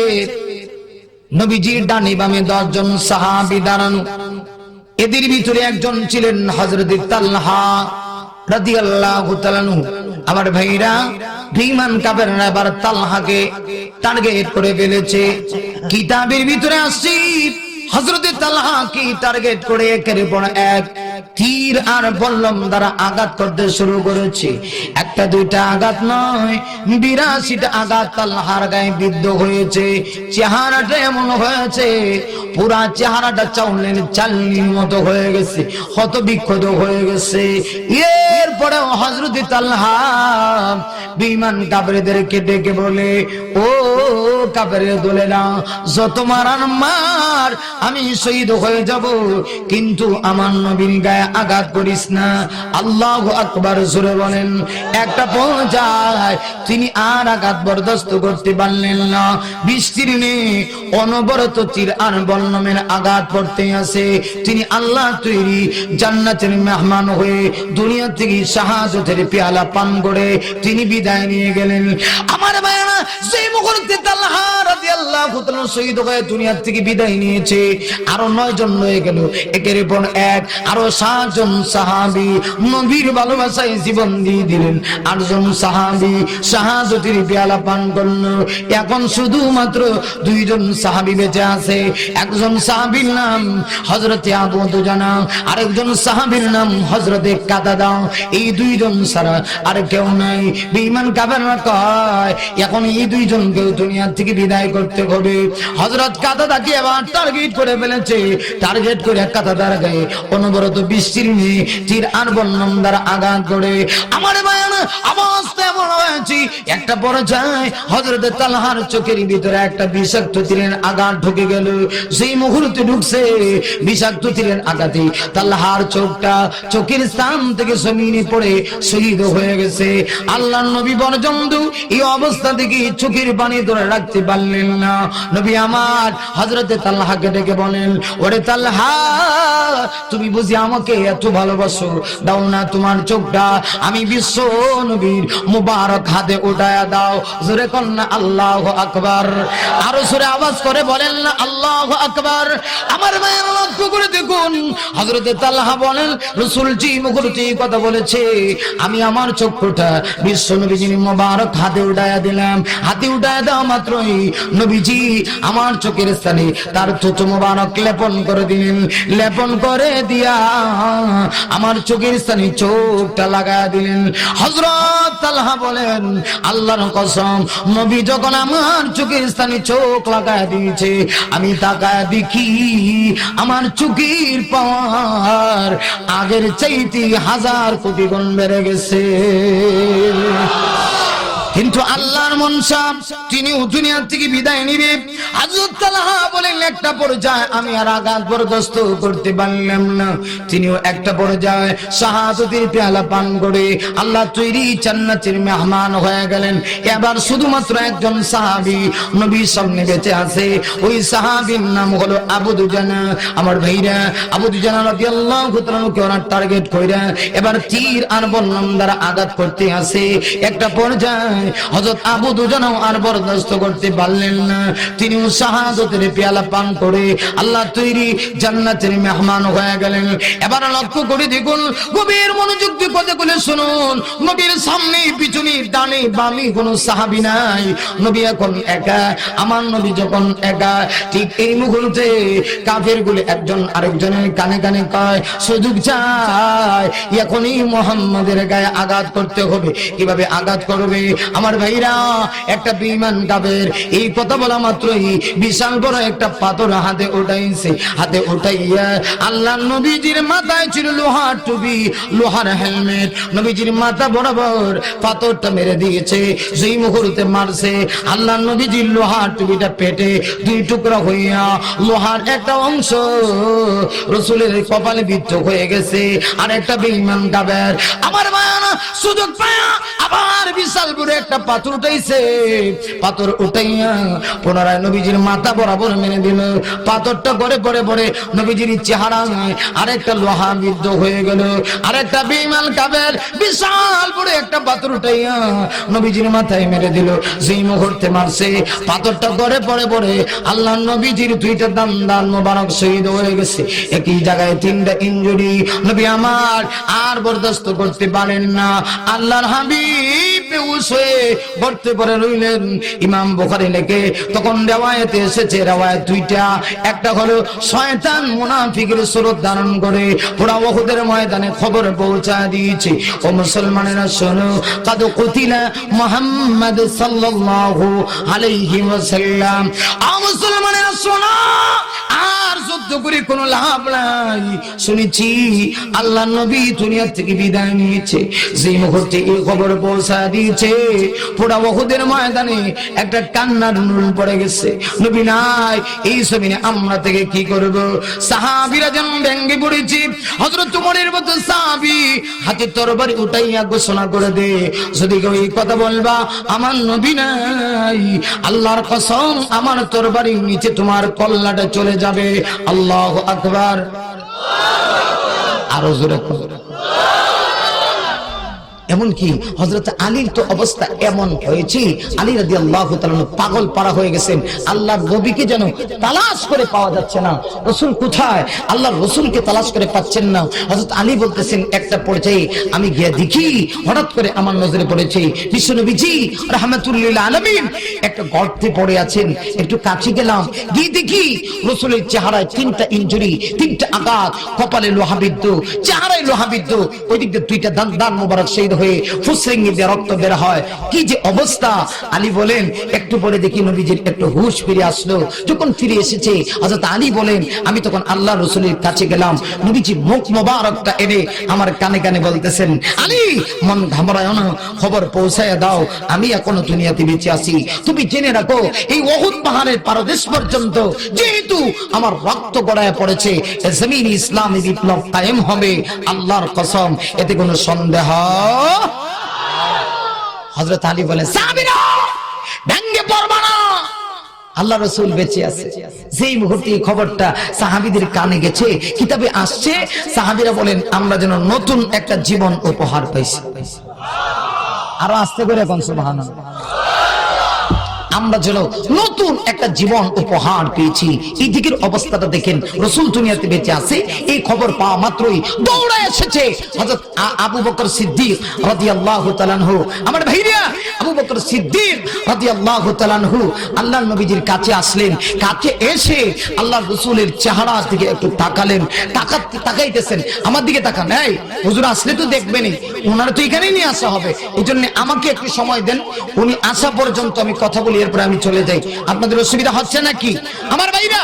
নবীজির ডানে বামে 10 জন সাহাবী দাঁড়ানো। এদের ভিতরে একজন ছিলেন হযরত তালহা রাদিয়াল্লাহু তাআলা। আমার ভাইরা, বেঈমান কাফেররা এবার তালহাকে টার্গেট করে ফেলেছে। কিতাবের ভিতরে আসছে হযরতে তালহা কি টার্গেট করে একের পর এক তীর আর বল্লম দ্বারা আঘাত করতে শুরু করেছে। একটা দুইটা আঘাত নয়, 82টা আঘাত তালহার গায়ে বিদ্ধ হয়েছে। চেহারাটা এমন হয়েছে, পুরা চেহারাটা চাউলের চালনির মতো হয়ে গেছে, ক্ষত বিক্ষত হয়ে গেছে। এরপরে হযরতে তালহা বেঈমান কাফেরদেরকে ডেকে বলে, ও কাফেরের দলেরা, যত মারান মার, আমি শহীদ হয়ে যাব, কিন্তু আমার নবীর গায়ে আঘাত করিস না। আল্লাহু আকবার জোরে বলেন। একটা পর্যায়ে তিনি আর আঘাত বরদাস্ত করতে পারলেন না। বৃষ্টির নেই, অনবরত তীর আর বল্লমের আঘাত পড়তে আছে। তিনি আল্লাহ তৈরি জান্নাতের মেহমান হয়ে দুনিয়া থেকে শাহাদাতের পেয়ালা পান করে তিনি বিদায় নিয়ে গেলেন। আমার ভাইরা, সেই মুহূর্তে তালহা রাদিয়াল্লাহু তাআলা শহীদ হয়ে দুনিয়া থেকে বিদায় নিয়েছে। আরো 9 জন হয়ে গেল, একের পর এক আরো 7 জন সাহাবী নবীর ভালোবাসায় জীবন দিয়ে দিলেন। 8 জন সাহাবী শাহাদাতের পেয়ালা পান করল। এখন শুধুমাত্র 2 জন সাহাবী বেঁচে আছে। একজন সাহাবীর নাম হযরতে আবু দুজানা, আরেকজন সাহাবীর নাম হযরতে কাতাদা। এই 2 জন ছাড়া আর কেউ নাই। বেঈমান কাফেররা কয়, এখন এই 2 জনকে দুনিয়া থেকে বিদায় করতে হবে। হযরত কাতাদাকে এবার টার্গেট করে ফেলেছে। টার্গেট করে কাতাদার গায়ে অনবরত বৃষ্টির নিয়ে তীর আর বল্লম দ্বারা আঘাত করে। আমার ভাইরা, অবস্থা এমন হয়েছে, একটা পর্যায়ে হযরতে তালহার চোখের ভিতরে একটা বিষাক্ত তীরের আঘাত ঢুকে গেল। সেই মুহূর্তে ঢুকছে, বিষাক্ত তীরের আঘাতে তালহার চোখের স্থান থেকে জমিনে পড়ে শহীদ হয়ে গেছে। আল্লাহর নবী পর্যন্ত এই অবস্থা থেকে চোখের পানি ধরে রাখতে পারলেন না। নবী আমার হযরতে তালহাকে ডেকে বলেন, ওরে তালহা, তুমি বুঝি আমাকে এত ভালোবাসো, দাও না তোমার চোখটা আমি বিশ্ব নবীর মুবারক হাতে উঠায়া দাও। জোরে কর না আল্লাহু আকবার। আরো জোরে আওয়াজ করে বলেন না আল্লাহু আকবার। আমার মায়ের লক্ষ্য করে দেখুন, হযরতে তালহা বলেন, রাসূল জি মুখে কথা বলেছে, আমি আমার চক্ষুটা বিশ্ব নবীজির মুবারক হাতে উঠায়া দিলাম। হাতে উঠায়া দেওয়া মাত্রই নবীজি আমার চোখের স্থানে তার থুতু মুবারক লেপন করে দিলেন। লেপন করে দিয়া আমার চোখের স্থানে চোখটা লাগায়া দিলেন। হযরত তালহা বলেন, আল্লাহর কসম, নবী যখন আমার চোখের স্থানে চোখ লাগায়া দিয়েছে, আমি তাকায়া দেখি আমার চোখের পাওয়ার আগের চাইতে 1000 কোটি গুণ বেড়ে গেছে। কিন্তু আল্লাহর মনসা, তিনি দুনিয়া থেকে বিদায় নিবে। হযরত তালহা বলেন, একটা পর্যায়ে আমি আর আঘাত বরদাস্ত করতে পারলাম না। তিনিও একটা পর্যায়ে শাহাদাতের পেয়ালা পান করে আল্লাহ তৈরি জান্নাতের মেহমান হয়ে গেলেন। এবার শুধুমাত্র একজন সাহাবী নবীর সামনে বেঁচে আছে। ওই সাহাবীর নাম হলো আবু দুজানা। আমার ভাইরা, আবু দুজানা রাদিয়াল্লাহু তাআলাকে ওরা টার্গেট কইরা এবার তীর আর বল্লম দ্বারা আঘাত করতে আছে। একটা পর্যায়ে হযরত আবু দুজানাও আর বরদাস্ত করতে পারলেন না। তিনিও শাহাদাতের পেয়ালা পান করে আল্লাহ তৈরি জান্নাতের মেহমান হয়ে গেলেন। এবার লক্ষ্য করে দেখুন, গভীর মনোযোগ দিয়ে কথাগুলো শুনুন। নবীর সামনে পিছনে ডানে বামে কোনো সাহাবী নাই। নবী এখন একা। আমার নবী যখন একা, ঠিক এই মুহূর্তে কাফেরগুলো একজন আরেকজনের কানে কানে কয়, সুযোগ চায়, এখনই মুহাম্মাদের গায়ে আঘাত করতে হবে। কিভাবে আঘাত করবে? আমার ভাইরা, একটা বেঈমান কাফের এই কথা বলা মাত্রই বিশাল বড় একটা পাথর হাতে উঠাইছে। হাতে উঠাইয়া আল্লাহর নবীজির মাথায় ছিল লোহার টুপি, লোহার হেলমেট। নবীজির মাথা বরাবর পাথরটা মেরে দিয়েছে। যেই মুহূর্তে মারছে, আল্লাহর নবীজির লোহার টুপিটা পেটে 2 টুকরা হইয়া লোহার একটা অংশ রাসূলের কপালে বিদ্ধ হয়ে গেছে। আর একটা বেঈমান কাফের আমার মায়ানা সুযোগ পায়া আবার বিশাল বড় একটা পাথর উঠাইছে। পাথর উঠাইয়া পুনরায় নবীজির মাথা বরাবর মেরে দিল। পাথরটা পরে পরে পরে নবীজির চেহারা আরেকটা লোহা বিদ্ধ হয়ে গেল। আরেকটা বেঈমান কাফের বিশাল বড় একটা পাথর উঠাইয়া নবীজির মাথায় মেরে দিল। যেই মুহূর্তে মারছে, পাথরটা পরে পরে পরে আল্লাহর নবীজির 2টা দান মোবারক শহীদ হয়ে গেছে। একই জায়গায় 3টা ইনজুরি। নবী আমার আর বরদাস্ত করতে পারেন না। আল্লাহর হাবিব বেহুশ হয়ে গর্তে পড়ে রইলেন। ইমাম বুখারী লেখে তখন রিওয়ায়াতে এসেছে, রিওয়ায়াত দুইটা, একটা হলো শয়তান মুনাফিকের সুরত ধারণ করে পুরা উহুদের ময়দানে খবর পৌঁছা দিয়েছে, ও মুসলমানেরা শোনো, কাদ কুতিলা মুহাম্মদ সাল্লাল্লাহু আলাইহি ওয়াসাল্লাম। মুসলমানেরা শোনো, আর যুদ্ধ করে কোনো লাভ নাই। শুনেছি আল্লাহ নবী দুনিয়া থেকে বিদায় নিয়েছে। যে মুহূর্তে এই খবর পৌঁছা দিয়েছে পুরা উহুদের ময়দানে একটা কান্নার নুন পড়ে গেছে। নবী নাই, এই জমিনে আমরা থেকে কি করব? সাহাবীরা যেন ভেঙ্গে পড়েছে। হযরত ওমরের মতো সাহাবী হাতে তরবারি উঠাইয়া ঘোষণা করে দে, যদি কেউ এই কথা বলবা আমার নবী নাই, আল্লাহর কসম আমার তরবারির নিচে তোমার কল্লাটা চলে যাবে। আল্লাহু আকবার। আরো জোরে এমনকি হযরত আলীর তো অবস্থা এমন হয়েছে, আলী রাদিয়াল্লাহু তাআলা পাগল পারা হয়ে গেছেন। আল্লাহর নবীকে যেন তালাশ করে পাওয়া যাচ্ছে না, রাসূল কোথায়, আল্লাহর রাসূলকে তালাশ করে পাচ্ছেন না। হযরত আলী বলতেছেন একটা পর্যায়ে আমি গিয়ে দেখি হঠাৎ করে আমার নজরে পড়েছে বিশ্বনবীজি রাহমাতুল লিল আলামিন একটা গর্তে পড়ে আছেন। একটু কাছে গেলাম, গিয়ে দেখি রাসূলের চেহারায় তিনটা ইনজুরি, তিনটা আঘাত, কপালে লোহাবিদ্ধ, চেহারায় লোহাবিদ্ধ, ওই দিকে দুইটা দান মোবারক শহীদ হয়ে ফুসরিঙ্গি দিয়ে রক্ত বের হয়। কি যে অবস্থা! আলী বলেন একটু পরে দেখি নবীজির একটু হুঁশ ফিরে আসলো। যখন ফিরে এসেছে হযরত আলী বলেন আমি তখন আল্লাহ রাসূলের কাছে গেলাম, নবীজি মুখ মোবারকটা এনে আমার কানে কানে বলতেছেন, আলী মন ঘাবড়ায়ো না, খবর পৌঁছায় দাও আমি এখনো দুনিয়াতে বেঁচে আছি। তুমি জেনে রাখো এই উহুদ পাহাড়ের পারদেশ পর্যন্ত যেহেতু আমার রক্ত গড়ায় পড়েছে, এই জমিনে ইসলামী বিপ্লব কায়েম হবে, আল্লাহর কসম এতে কোনো সন্দেহ। হযরত আলী বলেন সাহাবীরা ভেঙ্গে পড়বা না, আল্লাহ রাসূল বেঁচে আছে। যেই মুহূর্তে এই খবরটা সাহাবীদের কানে গেছে, কিতাবে আসছে সাহাবীরা বলেন আমরা যেন নতুন একটা জীবন উপহার পাইছি। আরো আস্তে করে কোন সুবহানাল্লাহ, আমরা যেন নতুন একটা জীবন উপহার পেয়েছি। এই দিকের অবস্থাটা দেখেন, রাসূল দুনিয়াতে বেঁচে আছে, এই খবর পাওয়া মাত্রই দৌড়ে এসেছে হযরত আবু বকর সিদ্দিক রাদিয়াল্লাহু তাআলা আনহু। আমার ভাইরা, আবু বকর সিদ্দিক রাদিয়াল্লাহু তাআলা আনহু আল্লাহর নবীজির কাছে আসলেন। কাছে এসে আল্লাহর রাসূলের চেহারা দিকে একটু তাকালেন, তাকাইতেছেন, আমার দিকে তাকান, এই হুজুর আসলে তো দেখবেনই, ওনারা তো এখানেই নিয়ে আসা হবে, এইজন্য আমাকে একটু সময় দেন, উনি আসা পর্যন্ত আমি কথা বলি, এরপর আমি চলে যাই। আপনাদের অসুবিধা হচ্ছে নাকি? আমার ভাইরা,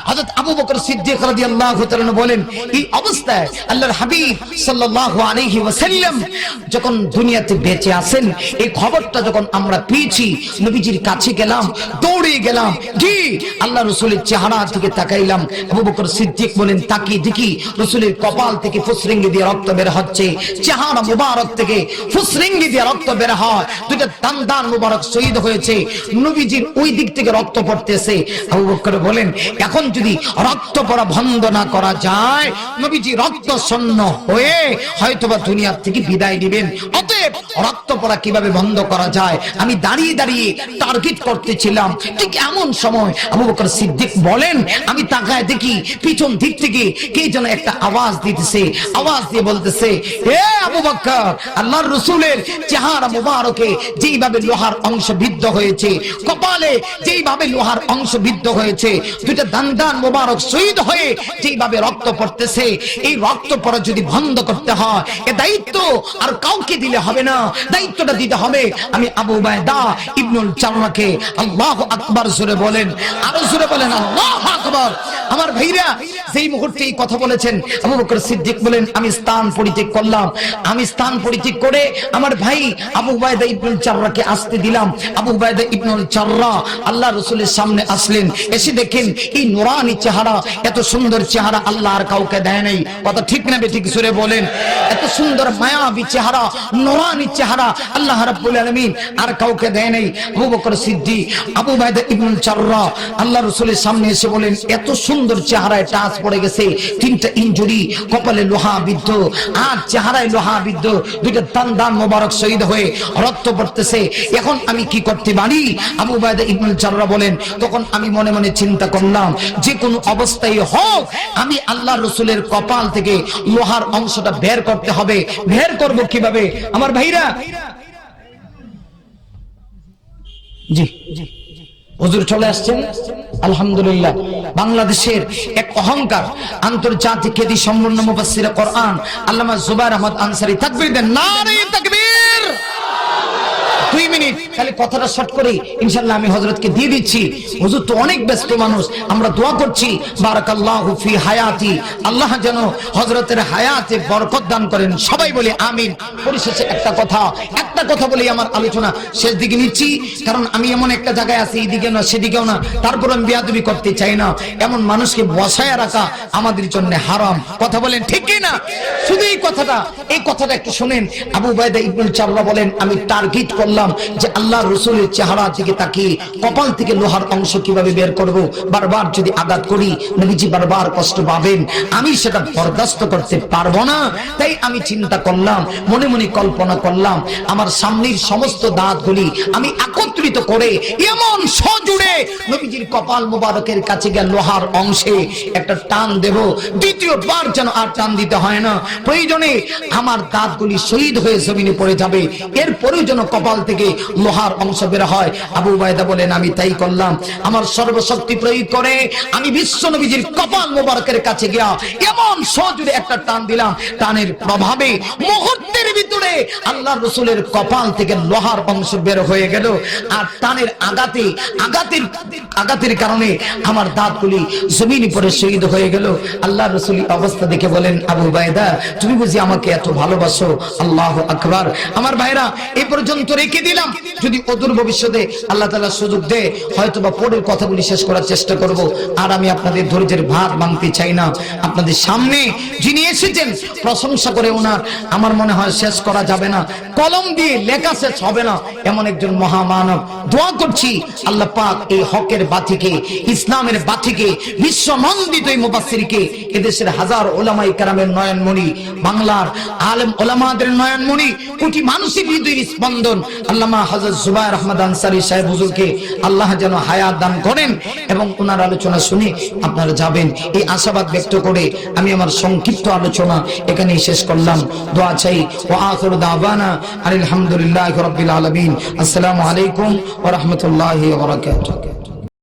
হযরত আবু বকর সিদ্দিক রাদিয়াল্লাহু তাআলা বলেন এই অবস্থায় আল্লাহর হাবিব সাল্লাল্লাহু আলাইহি ওয়াসাল্লাম যখন দুনিয়াতে বেঁচে আছেন, এই খবরটা যখন আমরা পেয়েছি নবীজির কাছে গেলাম, দৌড়ে গেলাম, জি আল্লাহ রাসূলের চেহারা দিকে তাকাইলাম। আবু বকর সিদ্দিক বলেন তাকিয়ে দেখি রাসূলের কপাল থেকে ফুসরিঙ্গি দিয়ে রক্ত বের হচ্ছে, চেহারা মুবারক থেকে ফুসরিঙ্গি দিয়ে রক্ত বের হয়, দুইটা দান মুবারক শহীদ হয়েছে, নবীজির ওই দিক থেকে রক্ত পড়তেছে। আবু বকর বলেন এখন যদি রক্ত পড়া বন্ধ না করা যায়, নবীজি রক্ত শূন্য হয়ে হয়তোবা দুনিয়া থেকে বিদায় নেবেন। অতএব রক্ত পড়া কিভাবে বন্ধ করা যায় আমি দাঁড়িয়ে দাঁড়িয়ে টার্গেট করতেছিলাম। ঠিক এমন সময় আবু বকর সিদ্দিক বলেন আমি তাকায় দেখি পিছন দিক থেকে কে যেন একটা আওয়াজ দিতেছে, আওয়াজ দিয়ে বলতেছে, এ আবু বকর, আল্লাহর রাসূলের চেহারা মুবারকে যেইভাবে লোহার অংশ বিদ্ধ হয়েছে, কপালে যেইভাবে লোহার অংশ বিদ্ধ হয়েছে, দুইটা দান মুবারক শহীদ হয়ে যেইভাবে রক্ত পড়তেছে, এই রক্ত পড়া যদি বন্ধ করতে হয় এ দায়িত্ব আর কাউকে দিলে হবে না, দায়িত্বটা দিতে হবে আমি আবু উবাইদা ইবনুল জাররাহকে। আল্লাহু আকবার জোরে বলেন, আরো জোরে বলেন আল্লাহু আকবার। আমার ভাইরা যেই মুহূর্তে এই কথা বলেছেন আবু বকর সিদ্দিক বলেন আমি স্থান পরিত্যাগ করলাম, আমি স্থান পরিত্যাগ করে আমার ভাই আবু উবাইদা ইবনুল জাররাহকে আসতে দিলাম। আবু উবাইদা ইবনুল জাররাহ আল্লাহ রাসূলের সামনে আসলেন, এসে দেখেন এই নুরানি চেহারা, এত সুন্দর চেহারা আল্লাহ আর কাউকে দেয় নাই। কথা ঠিক না বেঠিক জোরে বলেন? এত সুন্দর মায়াবী চেহারা, নুরানি চেহারা আল্লাহ রাব্বুল আলামিন আর কাউকে দেয় নাই। আবু বকর সিদ্দিক আবু উবাইদা ইবনুল জাররাহ আল্লাহ রাসূলের সামনে এসে বলেন এত সুন্দর চেহারায় টাচ পড়ে গেছে, তিনটা ইনজুরি, কপালে লোহা বিদ্ধ আর চেহারায় লোহা বিদ্ধ, দুইটা দান মোবারক শহীদ হয়ে রক্ত পড়তেছে, এখন আমি কি করতে পারি? আবু উবাইদা ইবনুল জাররাহ বলেন তখন আমি মনে মনে চিন্তা করলাম যে কোনো অবস্থায় হোক আমি আল্লাহর রাসূলের কপাল থেকে লোহার অংশটা বের করতে হবে। বের করব কিভাবে? আমার ভাইরা জি হুজুর চলে আসছেন আলহামদুলিল্লাহ। বাংলাদেশের এক অহংকার আন্তর্জাতিক খ্যাতি সম্পন্ন মুফাসসির কোরআন আল্লামা জুবায়ের আহমদ আনসারী তাকবীর দেন, নারে তাকবীর। 2 মিনিট খালি কথাটা শর্ট করে ইনশাআল্লাহ আমি হযরতকে দিয়ে দিচ্ছি। হুজুর তো অনেক ব্যস্ত মানুষ, আমরা দোয়া করছি বারাকাল্লাহু ফি হায়াতি, আল্লাহ যেন হযরতের হায়াতে বরকত দান করেন, সবাই বলি আমিন। পরিশেষে একটা কথা বলি আমার আলোচনা শেষ দিকে নিচ্ছি, কারণ আমি এমন একটা জায়গায় আছি, এদিকে না সেদিকেও না, তারপর আমি বেয়াদবি করতে চাই না। এমন মানুষকে বসায় রাখা আমাদের জন্য হারাম, কথা বলেন ঠিক কি না? শুধু এই কথাটা একটু শুনেন। আবু উবাইদা ইবনুল জাররাহ বলেন, আমি টার্গেট করলাম যে আল্লাহর রাসূলের চেহারা দিকে তাকিয়ে কপাল থেকে লোহার অংশ কিভাবে বের করব। বারবার যদি আঘাত করি নবীজি বারবার কষ্ট পাবেন, আমি সেটা বরদাস্ত করতে পারবো না। তাই আমি চিন্তা করলাম, মনে মনে কল্পনা করলাম, আমার সামনের সমস্ত দাঁতগুলি আমি একত্রিত করে এমন সজোরে নবীজির কপাল মোবারকের কাছে গিয়ে লোহার অংশে একটা টান দেব, দ্বিতীয়বার যেন আর টান দিতে হয় না। প্রয়োজনে আমার দাঁতগুলি শহীদ হয়ে জমিনে পড়ে যাবে, এরপরেও যেন কপাল থেকে লোহার অংশ বের হয়। আবু উবাইদা বলেন, আমি তাই করলাম। আমার সর্বশক্তি প্রয়োগ করে আমি বিশ্ব নবীজির কপাল মোবারকের কাছে গিয়া এমন সজোরে একটা টান দিলাম, টানের প্রভাবে মুহূর্তের ভিতরে আল্লাহর রাসূলের কপাল থেকে লোহার অংশ বের হয়ে গেল। আর টানের আঘাতের কারণে আমার দাঁতগুলি জমিনে পড়ে শহীদ হয়ে গেল। আল্লাহর রাসূল অবস্থা দেখে বলেন, আবু উবাইদা তুমি বুঝি আমাকে এত ভালোবাসো? আল্লাহু আকবার। আমার ভাইরা এই পর্যন্ত রেখে দিলাম, যদি অদূর ভবিষ্যতে আল্লাহ তাআলা সুযোগ দেয় হয়তোবা পরের কথাগুলি শেষ করার চেষ্টা করব। আর আমি আপনাদের ধৈর্যের ভাত ভাঙতে চাই না। আপনাদের সামনে যিনি এসেছেন প্রশংসা করে ওনার আমার মনে হয় শেষ করা যাবে না, কলম দিয়ে লেখা শেষ হবে না, এমন একজন মহামানব। দোয়া করছি আল্লাহ পাক এই হকের বাতিকে, ইসলামের বাতিকে, বিশ্বনন্দিত এই মুফাসসিরকে, এদেশের হাজার ওলামায়ে কেরামের নয়নমণি, বাংলার আলেম ওলামাদের নয়নমণি, কোটি মানুষের হৃদয়ের স্পন্দন আল্লামা হযরত জুবায়ের আহমদ আনসারী সাহেব হুজুরকে আল্লাহ যেন হায়াত দান করেন এবং ওনার আলোচনা শুনে আপনারা যাবেন, এই আশাবাদ ব্যক্ত করে আমি আমার সংক্ষিপ্ত আলোচনা এখানেই শেষ করলাম। দোয়া চাই। ওয়া আখিরু দাওয়ানা আলহামদুলিল্লাহি রাব্বিল আলামিন। আসসালামু আলাইকুম ওয়া রাহমাতুল্লাহি ওয়া বারাকাতুহু।